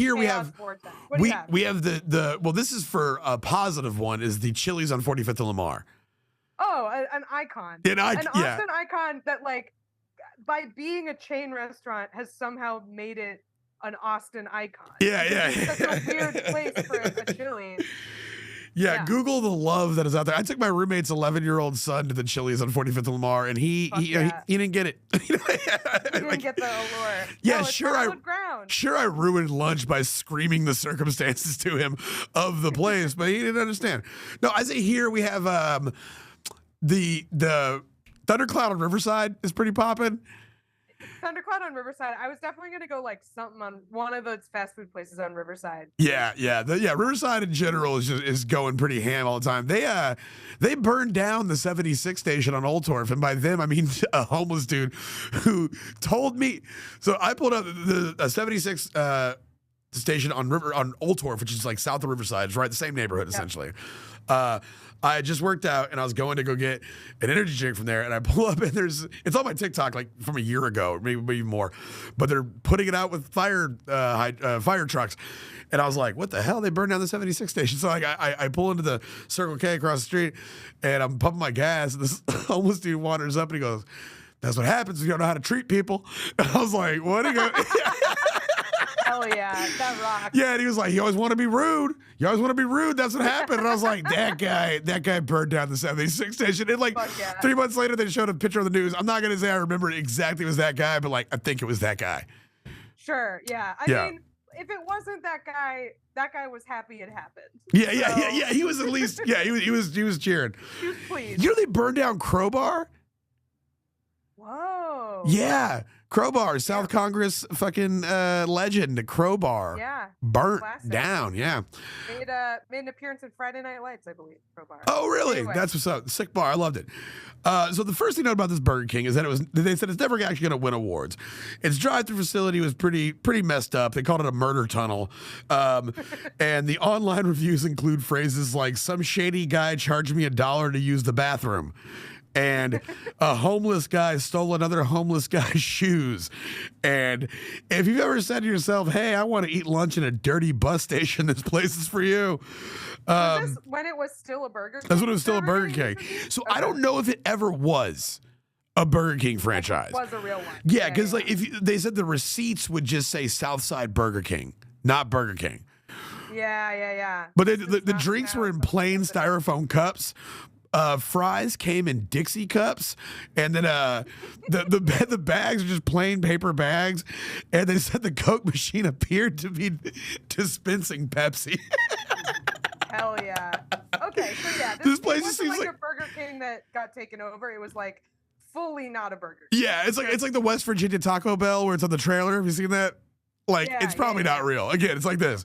this is for a positive one, is the Chili's on 45th and Lamar. Oh, an icon. An Austin icon that, like, by being a chain restaurant has somehow made it an Austin icon. Yeah. It's such a weird place for a Chili's. Yeah, Google the love that is out there. I took my roommate's 11-year-old son to the Chili's on 45th and Lamar, and he didn't get it. He didn't get the allure. Yeah, no, sure I ruined lunch by screaming the circumstances to him of the place, but he didn't understand. No, I say here we have the Thundercloud on Riverside is pretty popping. Thundercloud on Riverside. I was definitely going to go like something on one of those fast food places on Riverside. Yeah. Riverside in general is going pretty ham all the time. They burned down the 76 station on Old Torf, and by them I mean a homeless dude who told me. So I pulled up the 76 station on Old Torf, which is like south of Riverside. It's right the same neighborhood essentially. I had just worked out and I was going to go get an energy drink from there, and I pull up and it's on my TikTok like from a year ago, maybe more, but they're putting it out with fire trucks, and I was like, what the hell? They burned down the 76 station. So like I pull into the Circle K across the street and I'm pumping my gas, and this homeless dude wanders up and he goes, "That's what happens if you don't know how to treat people." And I was like, what? He goes, hell yeah, that rocks. Yeah, and he was like, "You always want to be rude. You always want to be rude. That's what happened." And I was like, that guy burned down the 76 station. And like 3 months later, they showed a picture of the news. I'm not gonna say I remember it exactly was that guy, but like I think it was that guguy. Sure, yeah. I mean, if it wasn't that guy was happy it happened. Yeah. He was at least he was cheering. He was pleased. You know they burned down Crowbar? Whoa. Yeah. Crowbar, South Congress fucking legend, Crowbar. Yeah. Burnt down, yeah. Made an appearance in Friday Night Lights, I believe, Crowbar. Oh, really? Anyway. That's what's up. Sick bar. I loved it. So the first thing to note about this Burger King is that they said it's never actually going to win awards. Its drive-thru facility was pretty messed up. They called it a murder tunnel. And the online reviews include phrases like, "Some shady guy charged me $1 to use the bathroom." And a homeless guy stole another homeless guy's shoes. And if you've ever said to yourself, "Hey, I want to eat lunch in a dirty bus station," this place is for you. Was this when it was still a Burger King? That's when it was still a Burger King. So I don't know if it ever was a Burger King franchise. It was a real one. Yeah, because like they said the receipts would just say Southside Burger King, not Burger King. Yeah. But the drinks were in plain styrofoam cups. Fries came in Dixie cups, and then the bags are just plain paper bags. And they said the Coke machine appeared to be dispensing Pepsi. Hell yeah. Okay, so yeah, this place wasn't seems like a Burger King that got taken over. It was like fully not a Burger King. Yeah, it's like the West Virginia Taco Bell where it's on the trailer. Have you seen that? Like it's probably not real. Again, it's like this.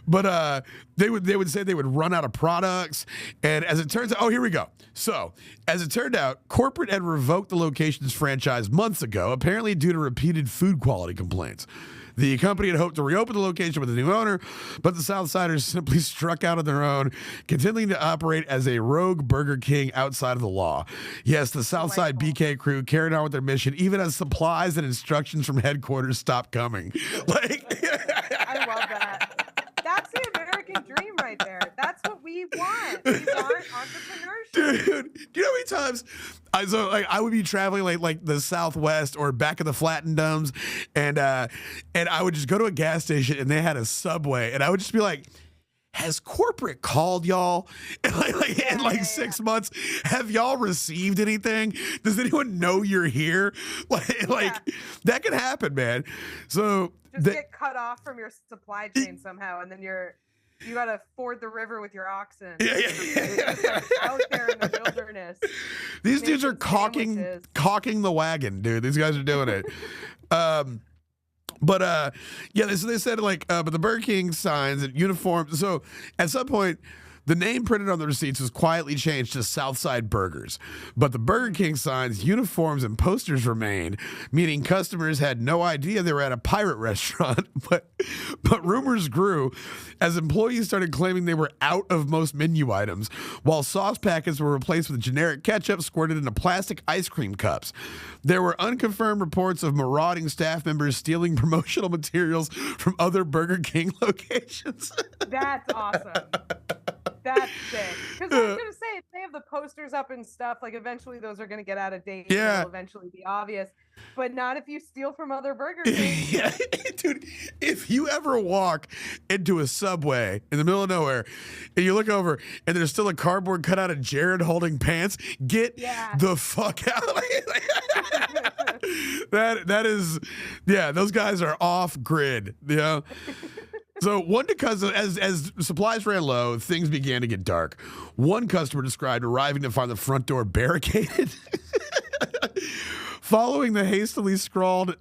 But they would say they would run out of products, and as it turns out, here we go. So as it turned out, corporate had revoked the location's franchise months ago, apparently due to repeated food quality complaints. The company had hoped to reopen the location with a new owner, but the Southsiders simply struck out on their own, continuing to operate as a rogue Burger King outside of the law. Yes, the Southside BK crew carried on with their mission, even as supplies and instructions from headquarters stopped coming. I love that. That's the American dream right there. That's what we want. We want entrepreneurship. Dude, do you know how many times I would be traveling like the Southwest or back in the Flattened Domes, and I would just go to a gas station and they had a Subway, and I would just be like, "Has corporate called y'all in 6 months? Have y'all received anything? Does anyone know you're here?" That can happen, man. So just get cut off from your supply chain somehow, and then you gotta ford the river with your oxen. Yeah. Just like out there in the wilderness. These dudes are caulking the wagon, dude. These guys are doing it. But so they said but the Burger King signs and uniforms. So at some point, the name printed on the receipts was quietly changed to Southside Burgers. But the Burger King signs, uniforms, and posters remained, meaning customers had no idea they were at a pirate restaurant. But rumors grew as employees started claiming they were out of most menu items, while sauce packets were replaced with generic ketchup squirted into plastic ice cream cups. There were unconfirmed reports of marauding staff members stealing promotional materials from other Burger King locations. That's awesome. That's sick. Because I was gonna say, if they have the posters up and stuff, like eventually those are gonna get out of date. Yeah. It'll eventually be obvious. But not if you steal from other Burger Kings. Yeah, dude, if you ever walk into a Subway in the middle of nowhere and you look over and there's still a cardboard cutout of Jared holding pants, get the fuck out. That is, yeah, those guys are off grid, you know? So because as supplies ran low, things began to get dark. One customer described arriving to find the front door barricaded. Following the hastily scrawled,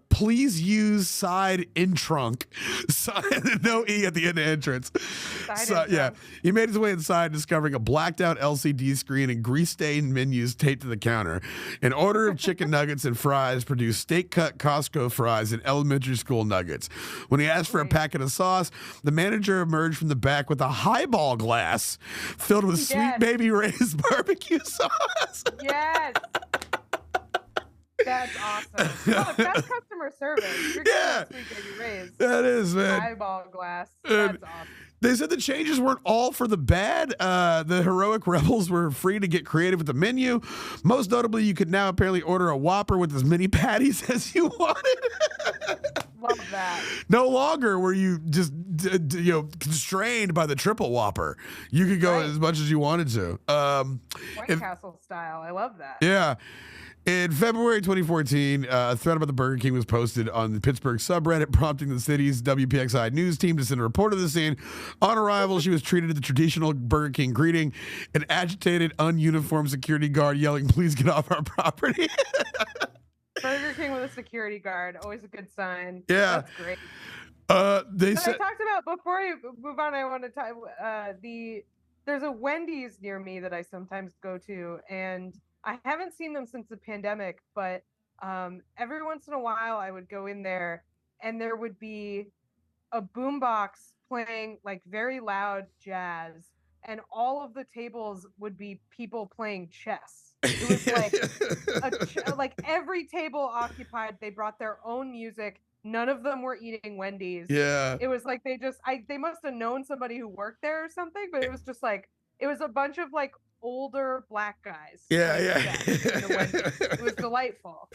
please use side in trunk. No E at the end of entrance. Yeah. He made his way inside, discovering a blacked out LCD screen and grease-stained menus taped to the counter. An order of chicken nuggets and fries produced steak-cut Costco fries and elementary school nuggets. When he asked for a packet of sauce, the manager emerged from the back with a highball glass filled with Sweet Baby Ray's barbecue sauce. Yes. That's awesome. Oh, that's customer service. You're getting Sweet Baby Ray's. That is, man. Highball glass. That's awesome. They said the changes weren't all for the bad. The heroic rebels were free to get creative with the menu. Most notably, you could now apparently order a Whopper with as many patties as you wanted. Love that. No longer were you just constrained by the triple Whopper. You could go as much as you wanted to. White Castle style. I love that. Yeah. In February 2014, a thread about the Burger King was posted on the Pittsburgh subreddit, prompting the city's WPXI news team to send a report of the scene. On arrival, she was treated to the traditional Burger King greeting, an agitated, ununiformed security guard yelling, "Please get off our property." Burger King with a security guard, always a good sign. Yeah. That's great. They said, I talked about, before you move on, I want to talk, there's a Wendy's near me that I sometimes go to, and I haven't seen them since the pandemic, but every once in a while I would go in there and there would be a boombox playing like very loud jazz, and all of the tables would be people playing chess. It was like like every table occupied, they brought their own music. None of them were eating Wendy's. Yeah. It was like they must have known somebody who worked there or something, but it was just like, it was a bunch of like older black guys. Yeah. It was delightful.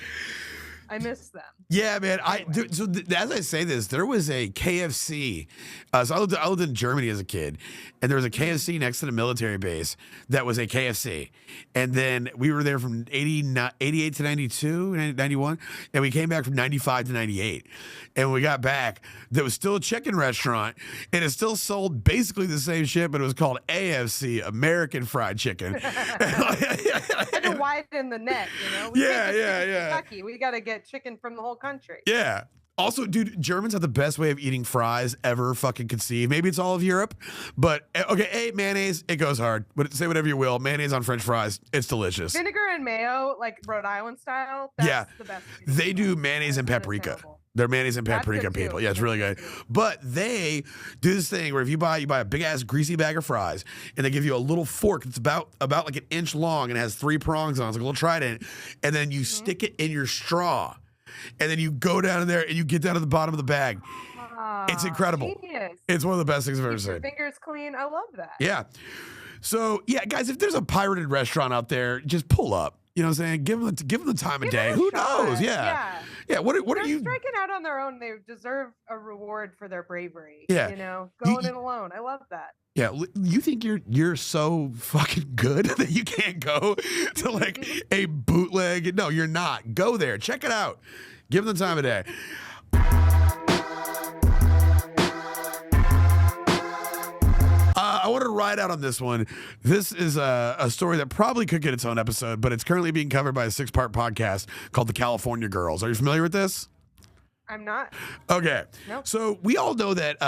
I miss them. Yeah, man. As I say this, there was a KFC. So I lived in Germany as a kid, and there was a KFC next to the military base that was a KFC. And then we were there from 88 to 92, 91, and we came back from 95 to 98. And when we got back, there was still a chicken restaurant, and it still sold basically the same shit, but it was called AFC, American Fried Chicken. Had to widen the net, you know? Yeah. Kentucky. We got to get chicken from the whole country. Yeah. Also, dude, Germans have the best way of eating fries ever fucking conceived. Maybe it's all of Europe, but okay, mayonnaise, it goes hard. Say whatever you will, mayonnaise on French fries, it's delicious. Vinegar and mayo, like Rhode Island style, that's the best. They do mayonnaise and paprika. They're mayonnaise and paprika people. Yeah, it's really good. But they do this thing where if you buy a big ass greasy bag of fries, and they give you a little fork that's about like an inch long and has 3 prongs on it, it's like a little trident, and then you stick it in your straw. And then you go down in there and you get down to the bottom of the bag. It's incredible. Genius. It's one of the best things I've ever seen. Fingers clean. I love that. Yeah. So yeah, guys, if there's a pirated restaurant out there, just pull up. You know what I'm saying? Give them the time of day. Who knows? Yeah. What are you striking out on their own? They deserve a reward for their bravery. Yeah. You know, going in alone. I love that. Yeah, you think you're so fucking good that you can't go to like a bootleg? No, you're not. Go there. Check it out. Give them the time of day. I wanted to ride out on this one. This is a story that probably could get its own episode, but it's currently being covered by a 6-part podcast called The California Girls. Are you familiar with this? I'm not. Okay. Nope. So we all know that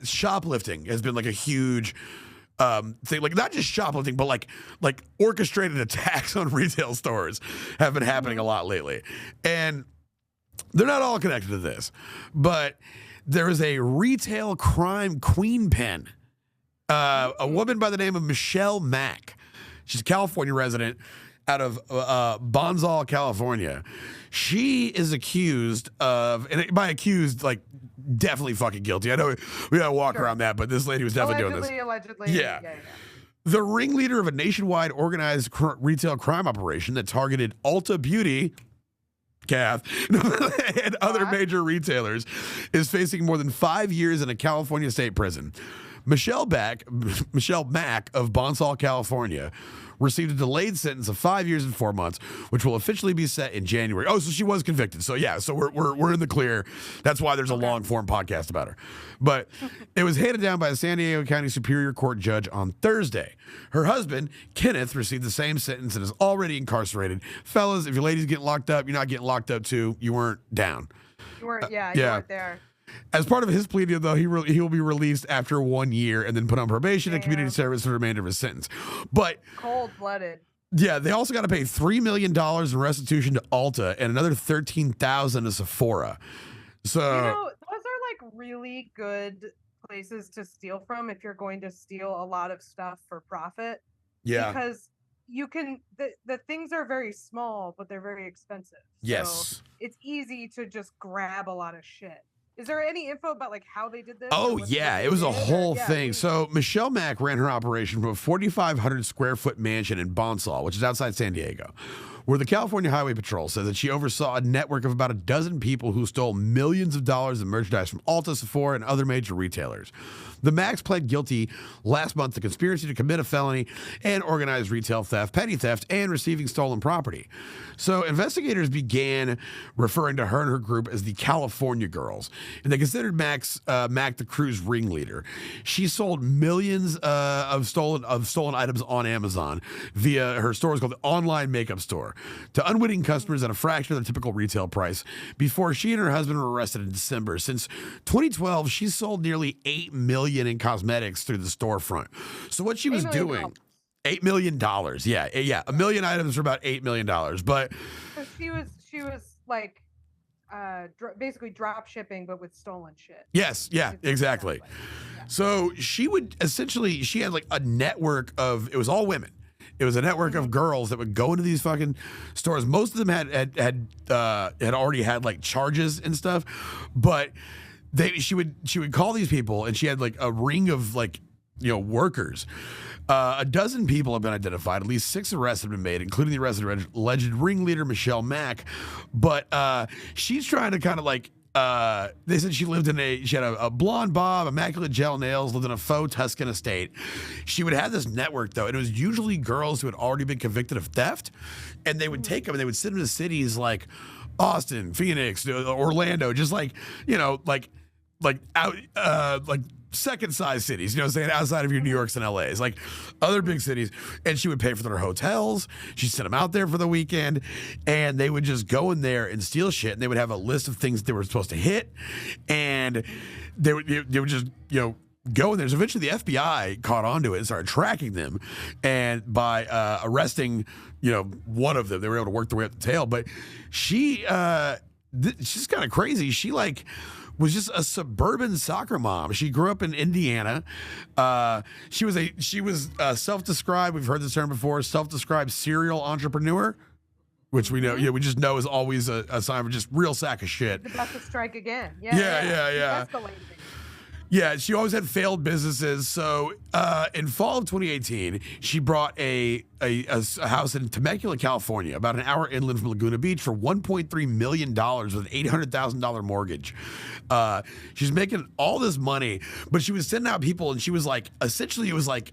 shoplifting has been like a huge thing, like not just shoplifting, but like orchestrated attacks on retail stores have been happening a lot lately. And they're not all connected to this, but there is a retail crime queen pin. A woman by the name of Michelle Mack. She's a California resident out of Bonsall, California. She is accused of, and by accused, like definitely fucking guilty. I know we gotta walk around that, but this lady was definitely doing this. Allegedly. Yeah. The ringleader of a nationwide organized retail crime operation that targeted Ulta Beauty, Kath, and other major retailers is facing more than 5 years in a California state prison. Michelle Mack of Bonsall, California, received a delayed sentence of 5 years and 4 months, which will officially be set in January. Oh, so she was convicted. So yeah, so we're in the clear. That's why there's a long form podcast about her. But it was handed down by a San Diego County Superior Court judge on Thursday. Her husband, Kenneth, received the same sentence and is already incarcerated. Fellas, if your lady's getting locked up, you're not getting locked up too. You weren't down. You weren't, you weren't there. As part of his plea deal, though, he will be released after 1 year and then put on probation and community service for the remainder of his sentence. But cold-blooded. Yeah, they also got to pay $3 million in restitution to Ulta and another $13,000 to Sephora. So those are like really good places to steal from if you're going to steal a lot of stuff for profit. Yeah, because you can the things are very small, but they're very expensive. Yes, so it's easy to just grab a lot of shit. Is there any info about like how they did this? Oh yeah, it was a whole thing. So Michelle Mack ran her operation from a 4,500 square foot mansion in Bonsall, which is outside San Diego, where the California Highway Patrol says that she oversaw a network of about a dozen people who stole millions of dollars in merchandise from Ulta, Sephora, and other major retailers. The Macks pled guilty last month to conspiracy to commit a felony and organized retail theft, petty theft, and receiving stolen property. So investigators began referring to her and her group as the California Girls, and they considered Mack the crew's ringleader. She sold millions of stolen items on Amazon via her store is called the Online Makeup Store to unwitting customers at a fraction of the typical retail price before she and her husband were arrested in December. Since 2012, she sold nearly $8 million in cosmetics through the storefront. So what she was doing, $8 million. Yeah. A million items for about $8 million. But she was like basically drop shipping, but with stolen shit. Yes. Yeah, exactly. Yeah. So she had like a network of, it was all women. It was a network of girls that would go into these fucking stores. Most of them had already had like charges and stuff, but she would call these people, and she had like a ring of like, workers. A dozen people have been identified. At least 6 arrests have been made, including the arrested alleged ringleader Michelle Mack. But she's trying to kind of like, they said she had a blonde bob, immaculate gel nails, lived in a faux Tuscan estate. She would have this network though, and it was usually girls who had already been convicted of theft, and they would take them and they would send them to cities like Austin, Phoenix, Orlando, just like, like second size cities, saying, outside of your New Yorks and LAs, like other big cities. And she would pay for their hotels. She'd send them out there for the weekend, and they would just go in there and steal shit. And they would have a list of things they were supposed to hit, and they would just, go in there. So eventually the FBI caught onto it and started tracking them. And by arresting, one of them, they were able to work their way up the tail. But she's kind of crazy. She was just a suburban soccer mom. She grew up in Indiana. She was self-described, we've heard this term before, self-described serial entrepreneur, which we know, we just know is always a sign of just real sack of shit. About to strike again. Yeah. Yeah, she always had failed businesses. So in fall of 2018, she bought a house in Temecula, California, about an hour inland from Laguna Beach for $1.3 million with an $800,000 mortgage. She's making all this money, but she was sending out people, and she was like, essentially it was like,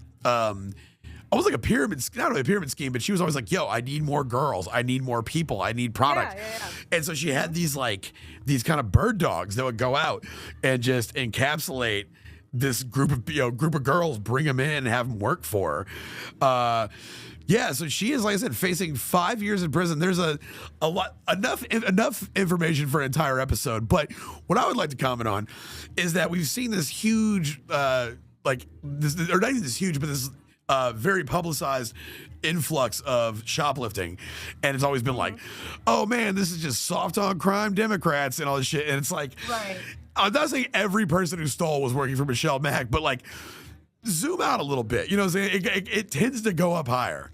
almost like a pyramid, not really a pyramid scheme, but she was always like, yo, I need more girls. I need more people. I need product. Yeah. And so she had these kind of bird dogs that would go out and just encapsulate this group of girls, bring them in and have them work for her. So she is, like I said, facing 5 years in prison. There's enough information for an entire episode. But what I would like to comment on is that we've seen this huge, or not even this huge, but this very publicized influx of shoplifting, and it's always been like, oh man, this is just soft on crime Democrats and all this shit. And it's like, right. I'm not saying every person who stole was working for Michelle Mack, but like, zoom out a little bit. You know what I'm saying? It tends to go up higher.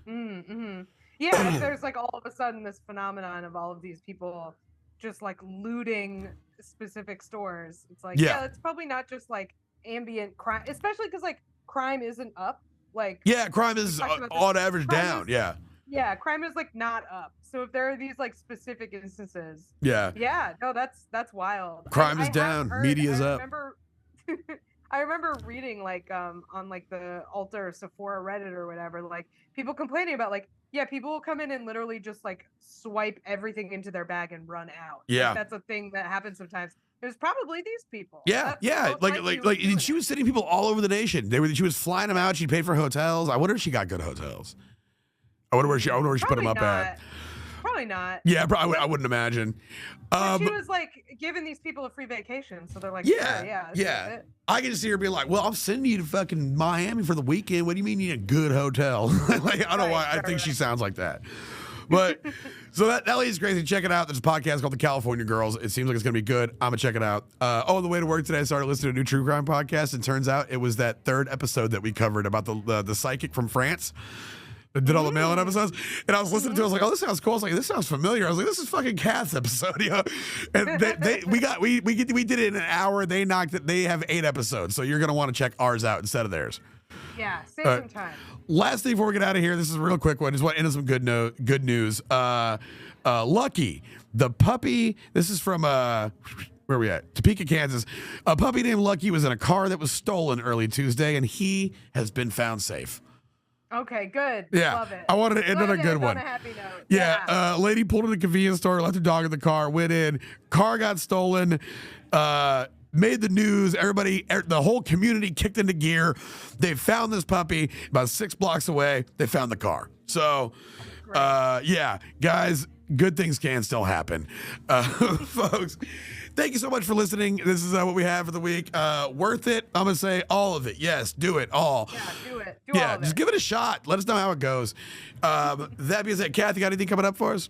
Mm-hmm. Yeah, if there's like all of a sudden this phenomenon of all of these people just like looting specific stores, it's like, Yeah. it's probably not just like ambient crime, especially because like crime isn't up. Like, Yeah, crime is on average down. Yeah, crime is like not up. So if there are these like specific instances, Yeah. no, that's wild. Crime is have down, heard- media's I up. remember, I remember reading like on like the Alter Sephora Reddit or whatever, like people complaining about like, yeah, people will come in and literally just like swipe everything into their bag and run out. Yeah. Like, that's a thing that happens sometimes. It was probably these people. Yeah, That's yeah. most likely who was doing She it. was sending people all over the nation. She was flying them out. She paid for hotels. I wonder if she got good hotels. I wonder where she put them up at. Probably not. Yeah, I wouldn't imagine. But she was like giving these people a free vacation, so they're like, yeah, sure, yeah. I can just see her being like, "Well, I'm sending you to fucking Miami for the weekend. What do you mean you need a good hotel?" Like, I don't know why. I think she sounds like that. But so that lady's crazy. Check it out. There's a podcast called The California Girls. It seems like it's gonna be good. I'm gonna check it out. On the way to work today, I started listening to a new true crime podcast, and turns out it was that third episode that we covered about the psychic from France. Did all the mailing episodes, and I was listening to it. I was like, "Oh, this sounds cool." I was like, "This sounds familiar." I was like, "This is fucking Kath's episode, you know?" And we did it in an hour. They knocked it. They have 8 episodes, so you're gonna want to check ours out instead of theirs. Yeah, save some time. Last thing before we get out of here, this is a real quick one. Just want to end on some good news. Lucky, the puppy. This is from where are we at? Topeka, Kansas. A puppy named Lucky was in a car that was stolen early Tuesday, and he has been found safe. Okay, good. Yeah, Love it. I wanted to end on a good one. On a happy note. Yeah, lady pulled in a convenience store, left her dog in the car, went in, car got stolen, made the news. Everybody, the whole community kicked into gear. They found this puppy about 6 blocks away. They found the car. So, yeah, guys, good things can still happen. Folks, thank you so much for listening. This is what we have for the week. Worth it? I'm going to say all of it. Yes, do it all. Yeah, do it. Do Yeah, all of just it. give it a shot. Let us know how it goes. That being said, Kath, you got anything coming up for us?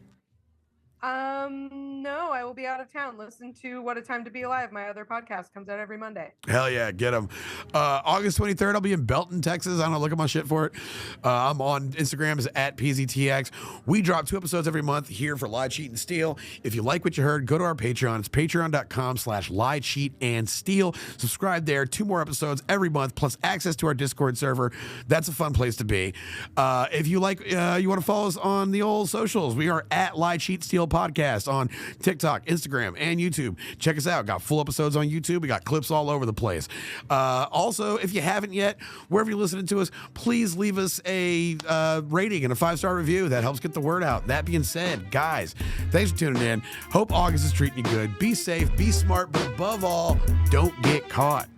No, I will be out of town. Listen to What a Time to Be Alive. My other podcast comes out every Monday. Hell yeah, get them. August 23rd, I'll be in Belton, Texas. I don't know, look at my shit for it. I'm on Instagram as @PZTX. We drop 2 episodes every month here for Lie, Cheat, and Steal. If you like what you heard, go to our Patreon. It's patreon.com/lie, cheat, and steal. Subscribe there. 2 more episodes every month, plus access to our Discord server. That's a fun place to be. If you like, you want to follow us on the old socials, we are @Lie, Cheat, Steal Podcast on TikTok, Instagram, and YouTube. Check us out. Got full episodes on YouTube. We got clips all over the place. Also, if you haven't yet, wherever you're listening to us, please leave us a rating and a 5-star review. That helps get the word out. That being said, guys, thanks for tuning in. Hope August is treating you good. Be safe, be smart, but above all, don't get caught.